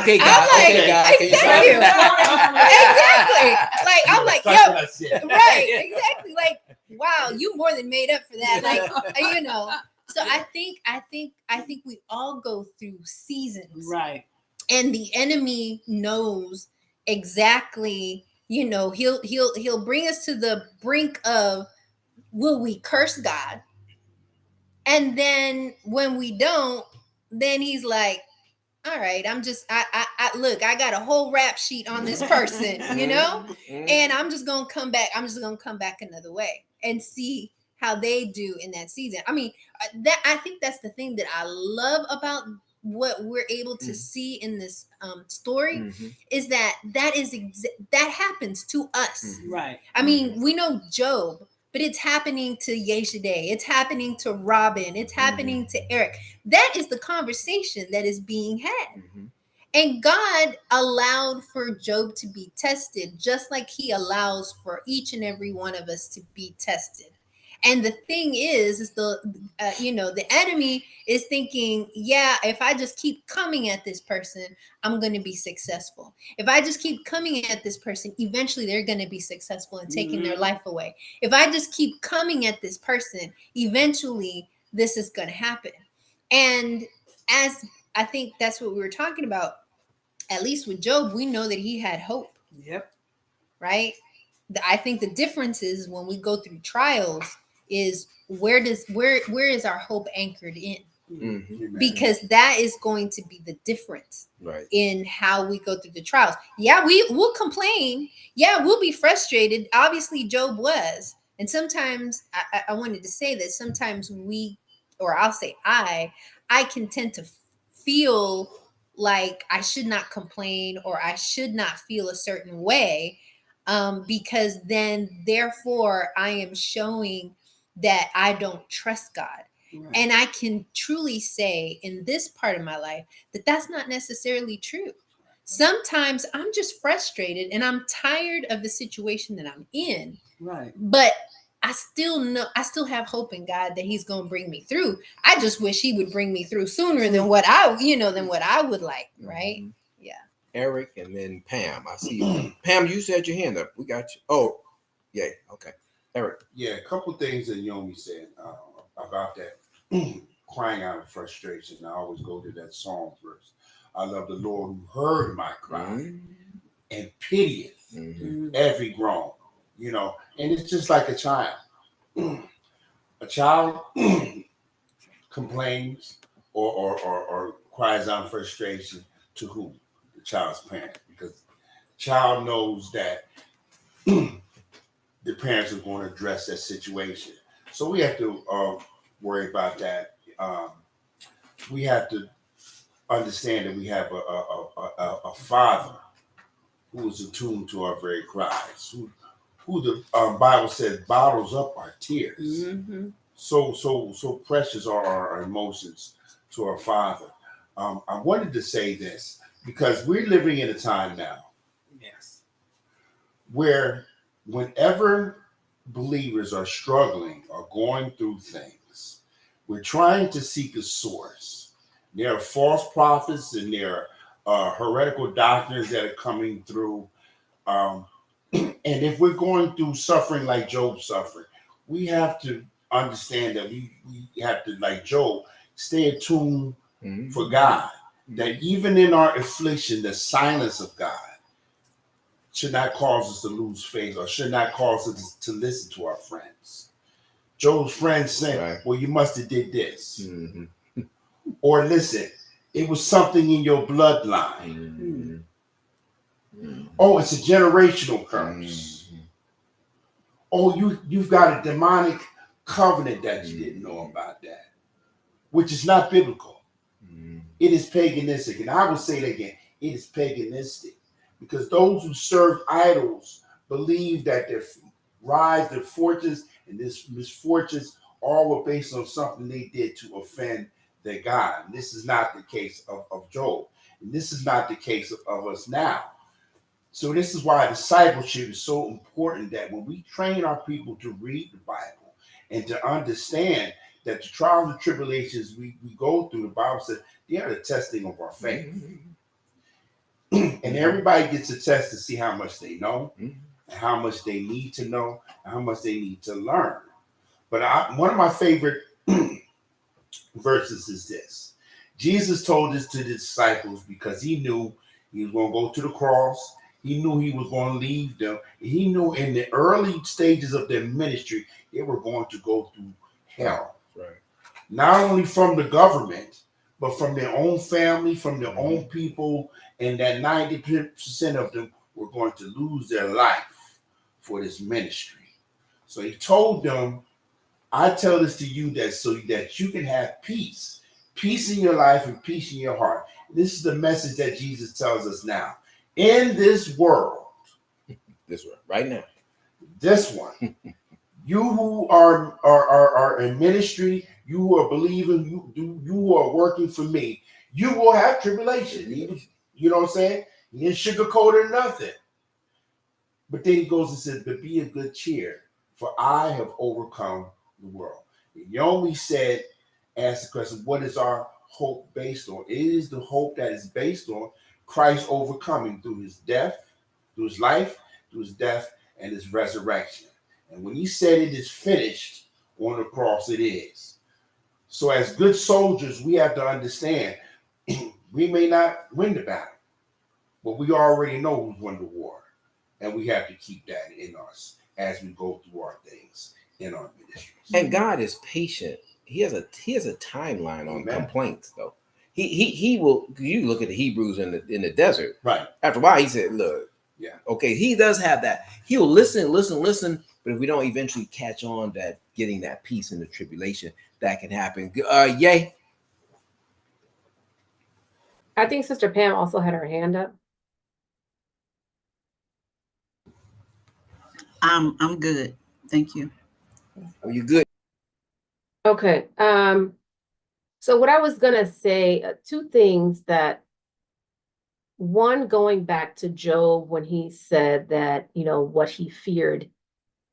S1: Okay, God.
S2: I'm like,
S1: Okay, God.
S2: thank you. Exactly. Like, I'm like, yo, right, exactly. Like, wow, you more than made up for that. Like, So I think we all go through seasons,
S4: Right.
S2: and the enemy knows exactly. He'll bring us to the brink of, will we curse God? And then when we don't, then he's like, all right, I look, I got a whole rap sheet on this person, and I'm just gonna come back. I'm just gonna come back another way and see how they do in that season. I mean, I think that's the thing that I love about what we're able to see in this story, is that that happens to us.
S4: Right.
S2: I mean, we know Job, but it's happening to Yeshide. It's happening to Robin. It's happening to Eric. That is the conversation that is being had. And God allowed for Job to be tested, just like he allows for each and every one of us to be tested. And the thing is the enemy is thinking, yeah, if I just keep coming at this person, I'm going to be successful. If I just keep coming at this person, eventually they're going to be successful in taking their life away. If I just keep coming at this person, eventually this is going to happen. And as I think that's what we were talking about, at least with Job, we know that he had hope.
S4: Yep.
S2: Right? I think the difference is when we go through trials is where is our hope anchored in? Because that is going to be the difference,
S1: right,
S2: in how we go through the trials. Yeah, we'll complain. Yeah, we'll be frustrated. Obviously, Job was. And sometimes I wanted to say that sometimes I'll say I can tend to feel like I should not complain, or I should not feel a certain way, because then therefore I am showing that I don't trust God. Right. And I can truly say in this part of my life that that's not necessarily true. Sometimes I'm just frustrated and I'm tired of the situation that I'm in.
S4: Right.
S2: But I still have hope in God that he's going to bring me through. I just wish he would bring me through sooner than what I would like. Right. Yeah.
S1: Eric, and then Pam. I see you. Pam, you said your hand up. We got you. Oh, yeah. Okay. Eric.
S3: Yeah, a couple things that Yomi said about that crying out of frustration. I always go to that Psalm verse. I love the Lord who heard my cry and pitieth every groan. And it's just like a child. A child complains or cries out in frustration to who? The child's parent, because the child knows that the parents are going to address that situation. So we have to worry about that. We have to understand that we have a father who is attuned to our very cries, who the Bible says bottles up our tears. So precious are our emotions to our Father. I wanted to say this because we're living in a time now,
S4: yes,
S3: where whenever believers are struggling or going through things, we're trying to seek a source. There are false prophets and there are heretical doctrines that are coming through. And if we're going through suffering like Job suffered, we have to understand that we have to, like Job, stay attuned for God. That even in our affliction, the silence of God should not cause us to lose faith or should not cause us to listen to our friends. Job's friends saying, right, well, you must have did this. Or listen, it was something in your bloodline. Oh, it's a generational curse. Oh, you've got a demonic covenant that you didn't know about that, which is not biblical. It is paganistic. And I will say it again, it is paganistic. Because those who serve idols believe that their rise, their fortunes, and this misfortunes all were based on something they did to offend their God. And this is not the case of Job. And this is not the case of us now. So this is why discipleship is so important, that when we train our people to read the Bible and to understand that the trials and tribulations we go through, the Bible says they are the testing of our faith. And everybody gets a test to see how much they know, and how much they need to know, and how much they need to learn. But one of my favorite verses is this. Jesus told this to the disciples because he knew he was going to go to the cross. He knew he was going to leave them. He knew in the early stages of their ministry, they were going to go through hell. Right. Not only from the government, but from their own family, from their own people, and that 90% of them were going to lose their life for this ministry. So he told them, I tell this to you that so that you can have peace in your life and peace in your heart. This is the message that Jesus tells us now. In this world,
S1: right now,
S3: this one, you who are in ministry, you who are believing, you who are working for me, you will have tribulation. You know what I'm saying? He didn't sugarcoat it or nothing. But then he goes and says, but be of good cheer, for I have overcome the world. And Yomi said, asked the question, what is our hope based on? It is the hope that is based on Christ overcoming through his death, through his life, through his death, and his resurrection. And when he said it is finished on the cross, it is. So as good soldiers, we have to understand we may not win the battle, but we already know who's won the war. And we have to keep that in us as we go through our things in our ministries.
S1: And God is patient. He has a timeline on complaints, though. He will. You look at the Hebrews in the desert.
S3: Right.
S1: After a while, he said, "Look,
S3: yeah,
S1: okay." He does have that. He'll listen. But if we don't eventually catch on that getting that peace in the tribulation, that can happen. Yay.
S5: I think Sister Pam also had her hand up.
S6: I'm good. Thank you.
S1: Are you good?
S5: Okay. So what I was gonna say, two things that, one, going back to Job when he said that, what he feared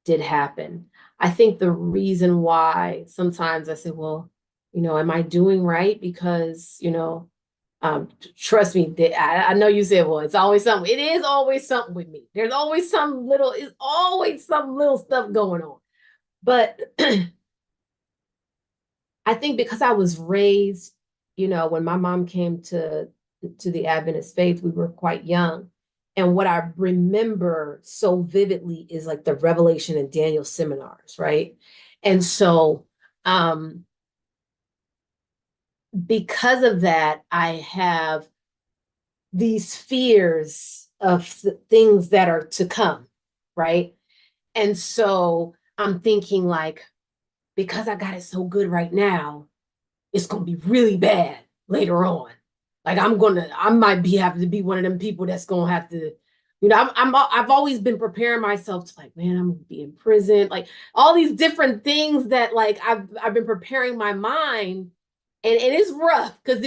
S5: did happen. I think the reason why sometimes I say, well, am I doing right? Because, trust me, I know you said, well, it's always something. It is always something with me. There's always some little stuff going on. But I think because I was raised, when my mom came to the Adventist faith, we were quite young. And what I remember so vividly is like the Revelation and Daniel seminars, right? And so because of that, I have these fears of things that are to come, right? And so I'm thinking like, because I got it so good right now, it's going to be really bad later on. Like I might have to be one of them people that's going to have to, I've always been preparing myself to like, man, I'm going to be in prison. Like all these different things that like I've been preparing my mind. And it is rough because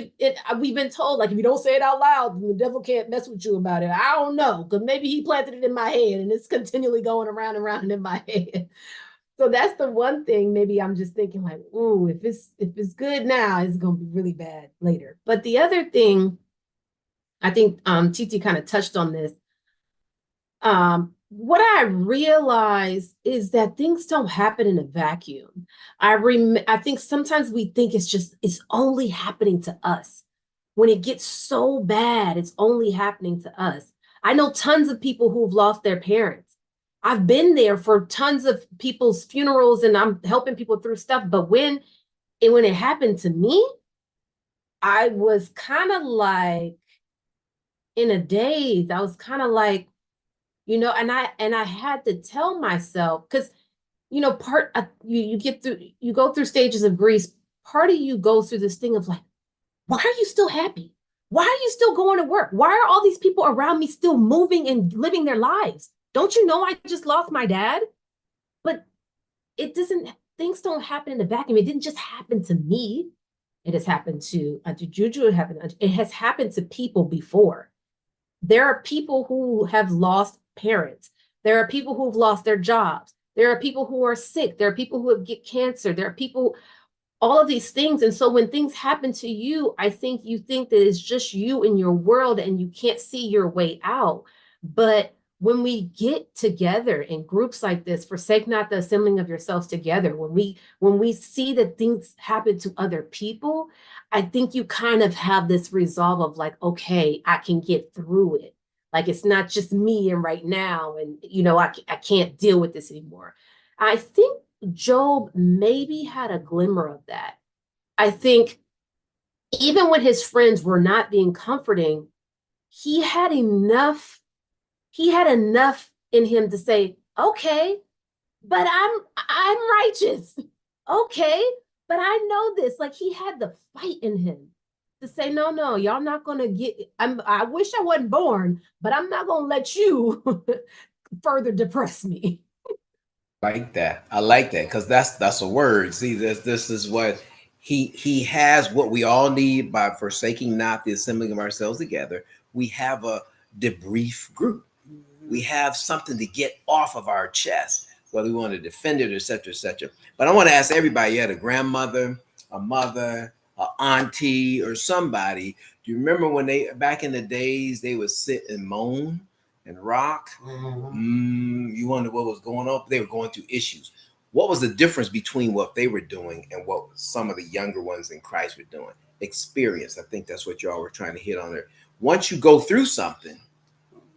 S5: we've been told, like, if you don't say it out loud, the devil can't mess with you about it. I don't know, because maybe he planted it in my head and it's continually going around and around in my head. So that's the one thing. Maybe I'm just thinking like, ooh, if it's good now, it's going to be really bad later. But the other thing, I think Titi kind of touched on this. what I realize is that things don't happen in a vacuum. I think sometimes we think it's only happening to us. When it gets so bad, it's only happening to us. I know tons of people who've lost their parents. I've been there for tons of people's funerals and I'm helping people through stuff. But when it happened to me, I was kind of like in a daze. I was kind of like, and I had to tell myself, because you go through stages of grief. Part of you goes through this thing of like, why are you still happy? Why are you still going to work? Why are all these people around me still moving and living their lives? Don't you know I just lost my dad? But things don't happen in a vacuum. It didn't just happen to me. It has happened to Auntie Juju. It has happened to people before. There are people who have lost parents. There are people who've lost their jobs. There are people who are sick. There are people who have get cancer. There are people, all of these things. And so when things happen to you, I think you think that it's just you in your world and you can't see your way out. But when we get together in groups like this, forsake not the assembling of yourselves together, when we see that things happen to other people, I think you kind of have this resolve of like, okay, I can get through it. Like, it's not just me and right now, and I can't deal with this anymore. I think Job maybe had a glimmer of that. I think even when his friends were not being comforting, he had enough in him to say, okay, but I'm righteous. Okay, but I know this. Like, he had the fight in him to say, no, y'all not gonna get. I wish I wasn't born, but I'm not gonna let you further depress me.
S1: I like that because that's a word. See, this is what he has what we all need by forsaking not the assembling of ourselves together. We have a debrief group. We have something to get off of our chest, whether we want to defend it, etc., etc. But I want to ask everybody: you had a grandmother, a mother, an auntie, or somebody. Do you remember when they back in the days they would sit and moan and rock? You wonder what was going on. They were going through issues. What was the difference between what they were doing and what some of the younger ones in Christ were doing? Experience. I think that's what y'all were trying to hit on there. Once you go through something,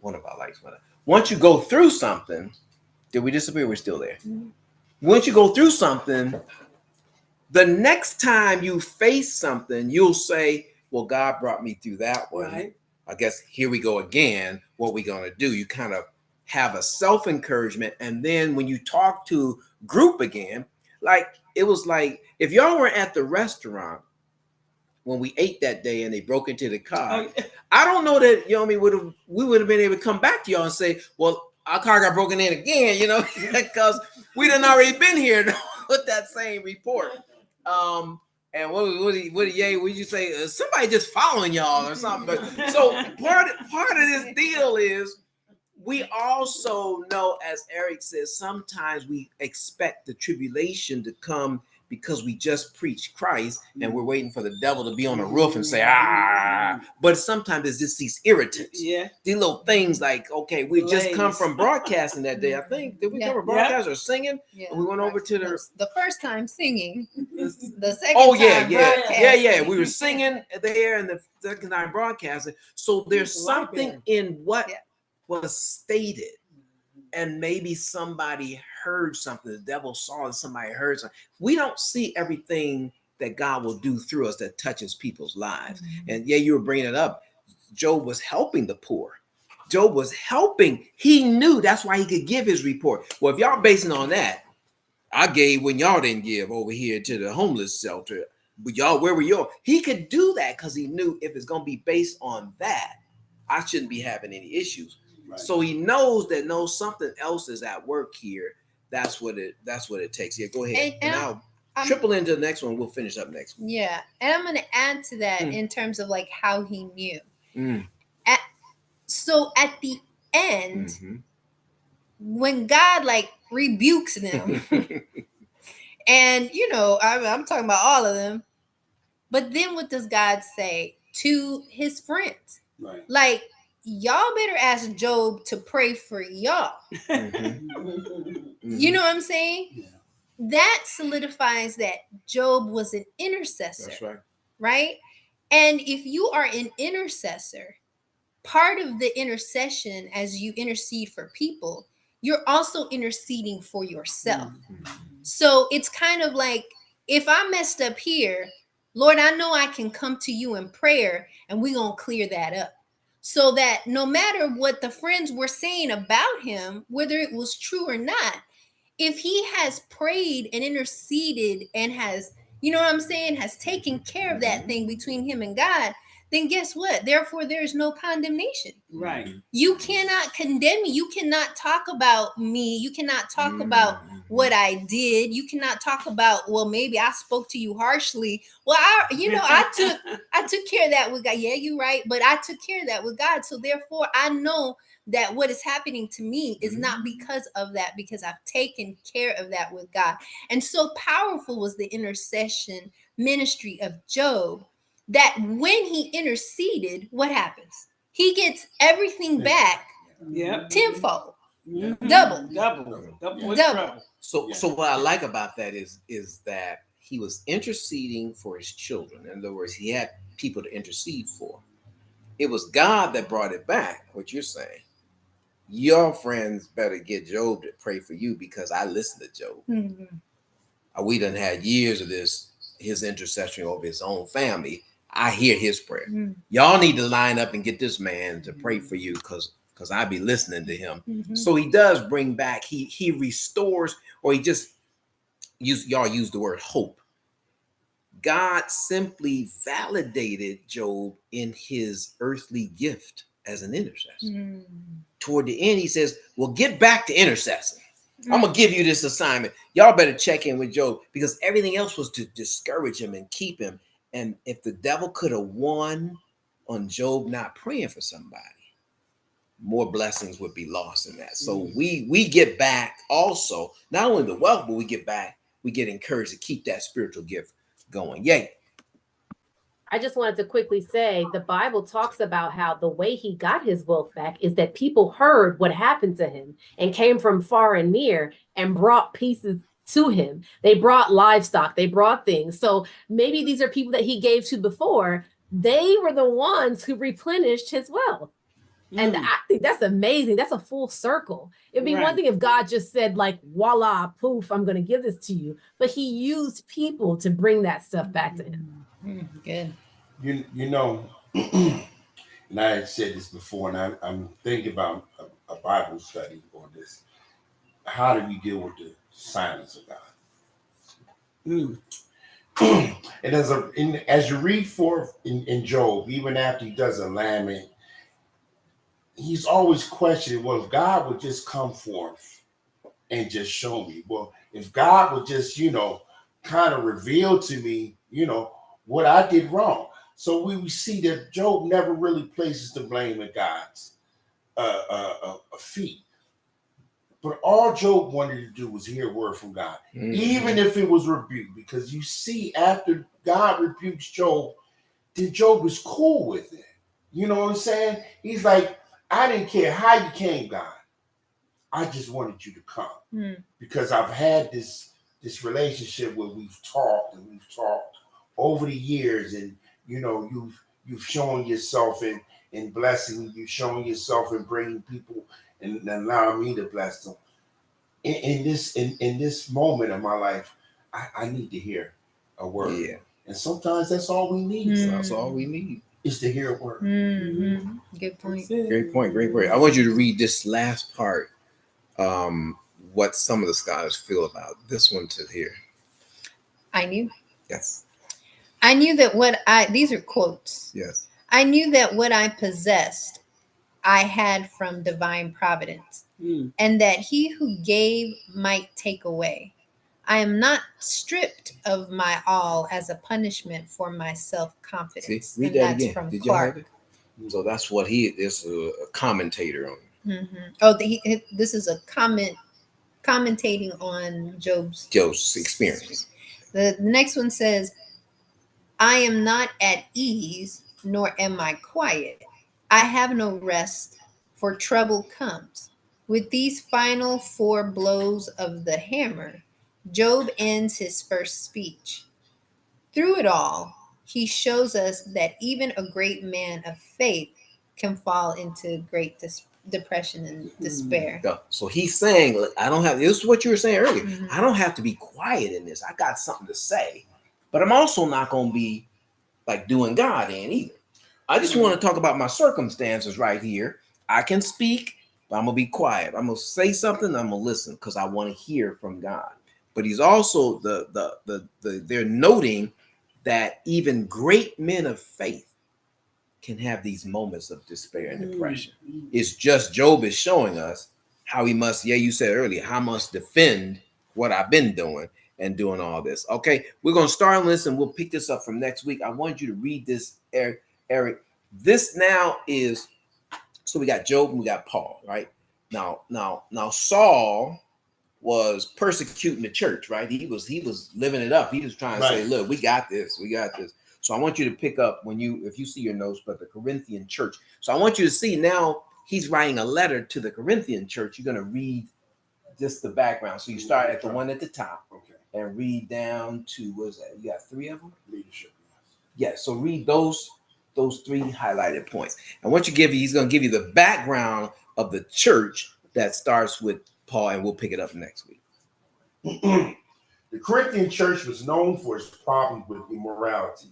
S1: one of our lights went up. Once you go through something, did we disappear? We're still there. Once you go through something, the next time you face something, you'll say, well, God brought me through that one. Right. I guess here we go again. What we going to do? You kind of have a self-encouragement. And then when you talk to group again, like it was like if y'all were at the restaurant when we ate that day and they broke into the car, I don't know that, we would have been able to come back to y'all and say, well, our car got broken in again, because we done already been here with that same report. And what did you say? Somebody just following y'all or something. But so part of this deal is we also know, as Eric says, sometimes we expect the tribulation to come because we just preach Christ and we're waiting for the devil to be on the roof and say, but sometimes it's just these irritants. Yeah. These little things like, okay, we just come from broadcasting that day. I think, did we come from broadcast or singing? Yeah. And we went over to
S2: the first time singing, the second time broadcasting.
S1: Yeah. We were singing there and the second time broadcasting. So there's something in what was stated. And maybe somebody heard something. The devil saw and somebody heard something. We don't see everything that God will do through us that touches people's lives. Mm-hmm. And you were bringing it up. Job was helping the poor. Job was helping. He knew that's why he could give his report. Well, if y'all basing on that, I gave when y'all didn't give over here to the homeless shelter. But y'all, where were y'all? He could do that because he knew if it's going to be based on that, I shouldn't be having any issues. Right. So he knows something else is at work here. That's what it takes. Yeah, go ahead. And I'll triple into the next one. We'll finish up next one.
S2: Yeah. And I'm going to add to that in terms of like how he knew. So at the end, when God like rebukes them, and I'm talking about all of them, but then what does God say to his friends? Right. Like, y'all better ask Job to pray for y'all. You know what I'm saying?
S3: Yeah.
S2: That solidifies that Job was an intercessor.
S1: That's right.
S2: Right? And if you are an intercessor, part of the intercession as you intercede for people, you're also interceding for yourself. So it's kind of like, if I messed up here, Lord, I know I can come to you in prayer and we're going to clear that up. So that no matter what the friends were saying about him, whether it was true or not, if he has prayed and interceded and has, you know what I'm saying, has taken care of that thing between him and God, then guess what? Therefore, there's no condemnation.
S4: Right.
S2: You cannot condemn me. You cannot talk about me. You cannot talk about what I did. You cannot talk about, well, maybe I spoke to you harshly. Well, I took care of that with God. Yeah, you're right. But I took care of that with God. So therefore, I know that what is happening to me is not because of that, because I've taken care of that with God. And so powerful was the intercession ministry of Job, that when he interceded, what happens? He gets everything back tenfold, double.
S1: So what I like about that is that he was interceding for his children. In other words, he had people to intercede for. It was God that brought it back. What you're saying, your friends better get Job to pray for you because I listened to Job. We done had years of this, his intercession over his own family. I hear his prayer. Y'all need to line up and get this man to pray for you because I be listening to him. So he does bring back, he restores, or he just y'all use the word hope. God simply validated Job in his earthly gift as an intercessor. Toward the end, he says, well, get back to intercessing. I'm going to give you this assignment. Y'all better check in with Job, because everything else was to discourage him and keep him. And if the devil could have won on Job not praying for somebody, more blessings would be lost in that. So we get back also, not only the wealth, but we get encouraged to keep that spiritual gift going. Yay.
S5: I just wanted to quickly say the Bible talks about how the way he got his wealth back is that people heard what happened to him and came from far and near and brought pieces to him. They brought livestock, they brought things. So maybe these are people that he gave to before. They were the ones who replenished his wealth. And I think that's amazing. That's a full circle. It'd be one thing if God just said, like, voila, poof, I'm going to give this to you. But he used people to bring that stuff back to him.
S2: Good.
S3: You know, and I had said this before, and I'm thinking about a Bible study on this. How do we deal with the silence of God? And as you read forth in Job, even after he does a lament, he's always questioning, well, if God would just come forth and just show me, well, if God would just, kind of reveal to me, what I did wrong. So we see that Job never really places the blame at God's feet. But all Job wanted to do was hear a word from God, even if it was rebuke, because you see after God rebukes Job, then Job was cool with it. You know what I'm saying? He's like, I didn't care how you came, God. I just wanted you to come because I've had this relationship where we've talked over the years, and you've shown yourself in blessing, you've shown yourself in bringing people and allowing me to bless them. In this moment of my life, I need to hear a word. Yeah. And sometimes that's all we need.
S1: That's all we need.
S3: Is to hear a word.
S2: Good point.
S1: Great point. Great point. I want you to read this last part. What some of the scholars feel about this one to hear.
S2: I knew.
S1: Yes.
S2: I knew that these are quotes.
S1: Yes.
S2: I knew that what I possessed, I had from divine providence, and that he who gave might take away. I am not stripped of my all as a punishment for my self-confidence.
S1: See, read that again. Did you have it? So that's what he is, a commentator on.
S2: Oh, this is a commentating on Job's
S1: experience.
S2: The next one says, I am not at ease, nor am I quiet. I have no rest, for trouble comes. With these final 4 blows of the hammer, Job ends his first speech. Through it all, he shows us that even a great man of faith can fall into great depression and despair.
S1: So he's saying, look, I don't have, this is what you were saying earlier.
S2: Mhm.
S1: I don't have to be quiet in this. I got something to say, but I'm also not going to be like doing God in either. I just want to talk about my circumstances right here. I can speak, but I'm going to be quiet. I'm going to say something. I'm going to listen because I want to hear from God. But he's also they're noting that even great men of faith can have these moments of despair and depression. It's just Job is showing us how he must, yeah, you said earlier, how I must defend what I've been doing and doing all this. Okay, we're going to start on this and we'll pick this up from next week. I want you to read this, Eric. This now is, so we got Job and we got Paul, right? Now Saul was persecuting the church, right? He was living it up. He was trying to say, look, we got this. So I want you to pick up if you see your notes, but the Corinthian church. So I want you to see now he's writing a letter to the Corinthian church. You're going to read just the background. So you start at the one at the top, and read down to, what is that? You got 3 of them?
S3: Leadership.
S1: Yeah. So read those 3 highlighted points. And what he's going to give you the background of the church that starts with Paul, and we'll pick it up next week.
S3: The Corinthian church was known for its problems with immorality,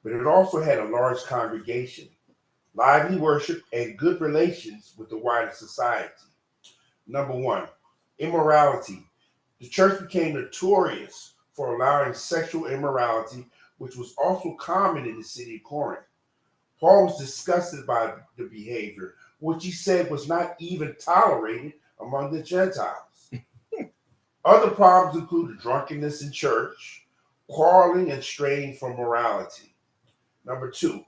S3: but it also had a large congregation, lively worship, and good relations with the wider society. Number 1, immorality. The church became notorious for allowing sexual immorality, which was also common in the city of Corinth. Paul was disgusted by the behavior, which he said was not even tolerated among the Gentiles. Other problems included drunkenness in church, quarreling, and straying from morality. Number 2,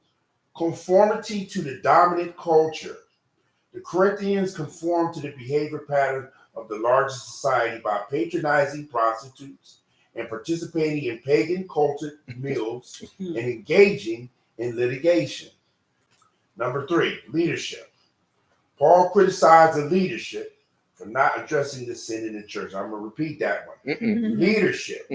S3: conformity to the dominant culture. The Corinthians conformed to the behavior pattern of the larger society by patronizing prostitutes and participating in pagan cultic meals and engaging in litigation. Number 3, leadership. Paul criticized the leadership for not addressing the sin in the church. I'm going to repeat that one. Leadership.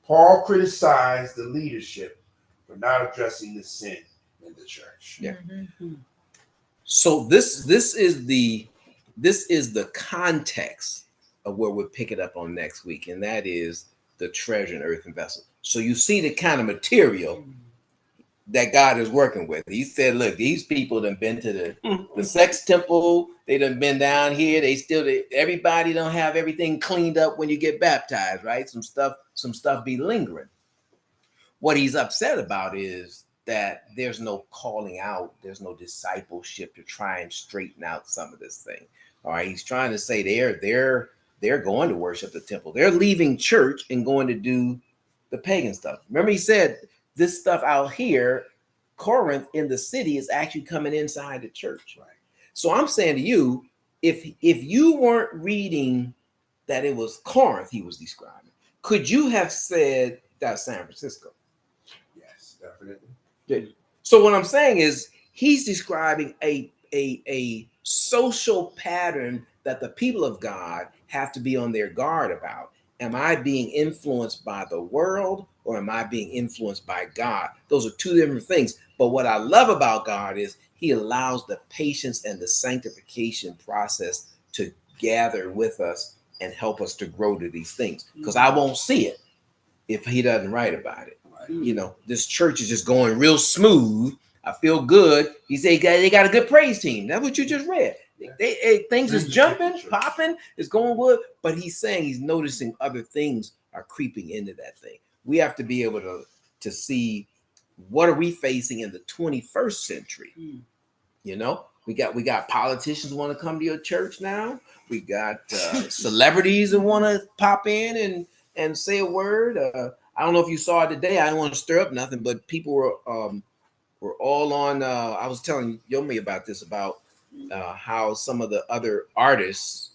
S3: Paul criticized the leadership for not addressing the sin in the church.
S1: Yeah. So this is the context of where we'll pick it up on next week, and that is the treasure in earthen vessel. So you see the kind of material that God is working with. He said, look, these people done been to the sex temple. They done been down here. Everybody don't have everything cleaned up when you get baptized, right? Some stuff be lingering. What he's upset about is that there's no calling out. There's no discipleship to try and straighten out some of this thing. All right. He's trying to say they're going to worship the temple. They're leaving church and going to do the pagan stuff. Remember, he said, this stuff out here, Corinth in the city, is actually coming inside the church. Right. So I'm saying to you, if you weren't reading that it was Corinth he was describing, could you have said that's San Francisco?
S3: Yes, definitely.
S1: So what I'm saying is he's describing a social pattern that the people of God have to be on their guard about. Am I being influenced by the world, or am I being influenced by God? Those are 2 different things. But what I love about God is he allows the patience and the sanctification process to gather with us and help us to grow to these things. Because I won't see it if he doesn't write about it. You know, this church is just going real smooth. I feel good. He said they got a good praise team. That's what you just read. Things is jumping, popping, it's going good. But he's saying he's noticing other things are creeping into that thing. We have to be able to see what are we facing in the 21st century. You know, we got politicians want to come to your church now. We got celebrities that want to pop in and say a word. I don't know if you saw it today. I don't want to stir up nothing, but people were all on. I was telling Yomi about this, about how some of the other artists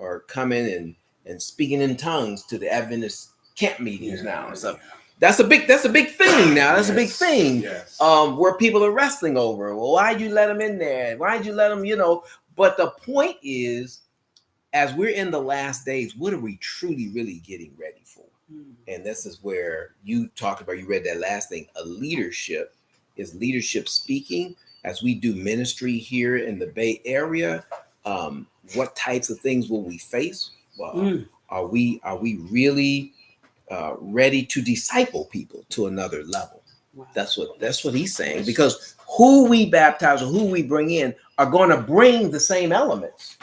S1: are coming and speaking in tongues to the Adventist camp meetings now. So That's a big thing now. That's a big
S3: Yes,
S1: thing.
S3: yes.
S1: Where people are wrestling over. Well, why'd you let them in there? Why'd you let them, But the point is, as we're in the last days, what are we truly, really getting ready for? And this is where you talked about, you read that last thing, leadership speaking. As we do ministry here in the Bay Area, what types of things will we face? Are we really ready to disciple people to another level? Wow. That's what he's saying, because who we baptize or who we bring in are going to bring the same elements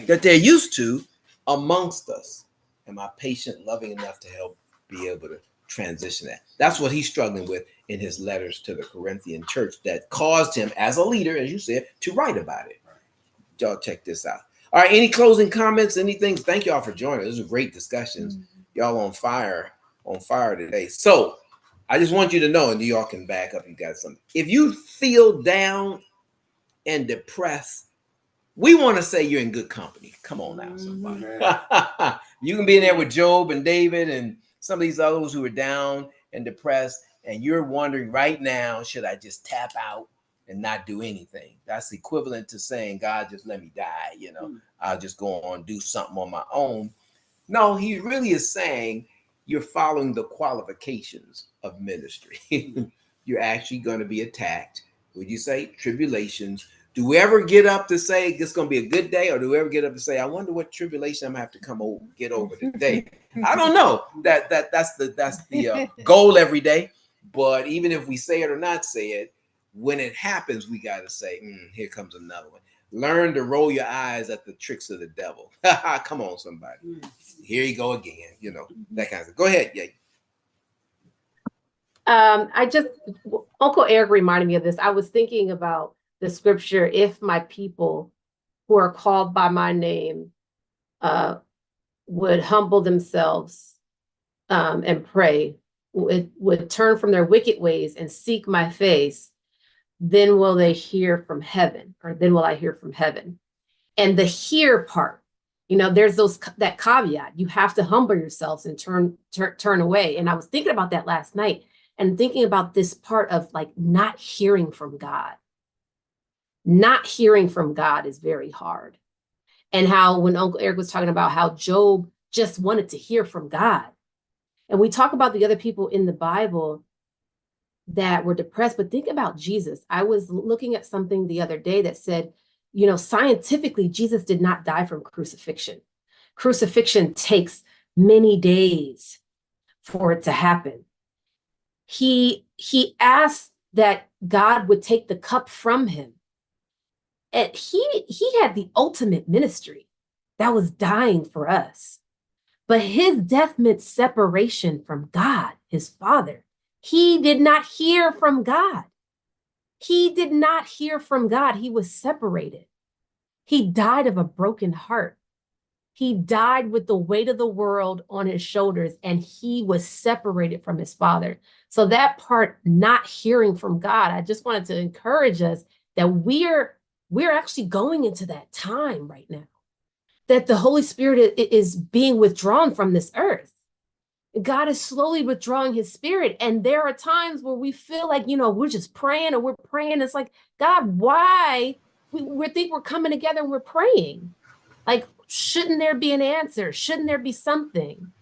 S1: that they're used to amongst us. Am I patient, loving enough to help be able to transition that? That's what he's struggling with in his letters to the Corinthian church that caused him, as a leader, as you said, to write about it. Y'all check this out. All right, any closing comments, anything? Thank y'all for joining. These are great discussions. Y'all on fire today. So I just want you to know, and y'all can back up, you got something. If you feel down and depressed, we want to say you're in good company. Come on now, somebody. You can be in there with Job and David and some of these others who are down and depressed, and you're wondering right now, should I just tap out and not do anything? That's equivalent to saying, God, just let me die. I'll just go on, do something on my own. No, he really is saying you're following the qualifications of ministry. You're actually going to be attacked. Would you say tribulations? Do we ever get up to say it's going to be a good day, or do we ever get up to say, I wonder what tribulation I'm going to have to get over today? I don't know. That's the goal every day. But even if we say it or not say it, when it happens, we got to say, here comes another one. Learn to roll your eyes at the tricks of the devil. Come on, somebody. Here you go again. That kind of thing. Go ahead. Yeah.
S5: Uncle Eric reminded me of this. I was thinking about the scripture, if my people who are called by my name would humble themselves and pray, would turn from their wicked ways and seek my face, then will they hear from heaven, or then will I hear from heaven. And the hear part, there's that caveat. You have to humble yourselves and turn away. And I was thinking about that last night and thinking about this part of like not hearing from God. Not hearing from God is very hard. And how when Uncle Eric was talking about how Job just wanted to hear from God. And we talk about the other people in the Bible that were depressed, but think about Jesus. I was looking at something the other day that said, scientifically, Jesus did not die from crucifixion. Crucifixion takes many days for it to happen. He asked that God would take the cup from him. And he had the ultimate ministry that was dying for us. But his death meant separation from God, his Father. He did not hear from God. He did not hear from God. He was separated. He died of a broken heart. He died with the weight of the world on his shoulders, and he was separated from his Father. So that part, not hearing from God, I just wanted to encourage us that we're actually going into that time right now, that the Holy Spirit is being withdrawn from this earth. God is slowly withdrawing his spirit. And there are times where we feel like, we're just praying or we're praying. It's like, God, why? We think we're coming together and we're praying. Like, shouldn't there be an answer? Shouldn't there be something?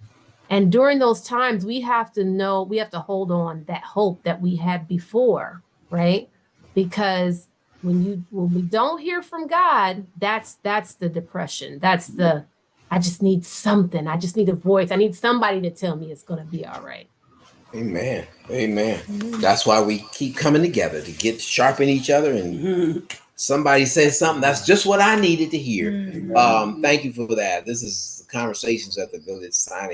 S5: And during those times, we have to hold on that hope that we had before, right? Because when we don't hear from God, that's the depression. That's the, I just need something. I just need a voice. I need somebody to tell me it's going to be all right.
S1: Amen. Amen. That's why we keep coming together to get sharpen each other. And somebody says something, that's just what I needed to hear. Thank you for that. This is Conversations at the Village signing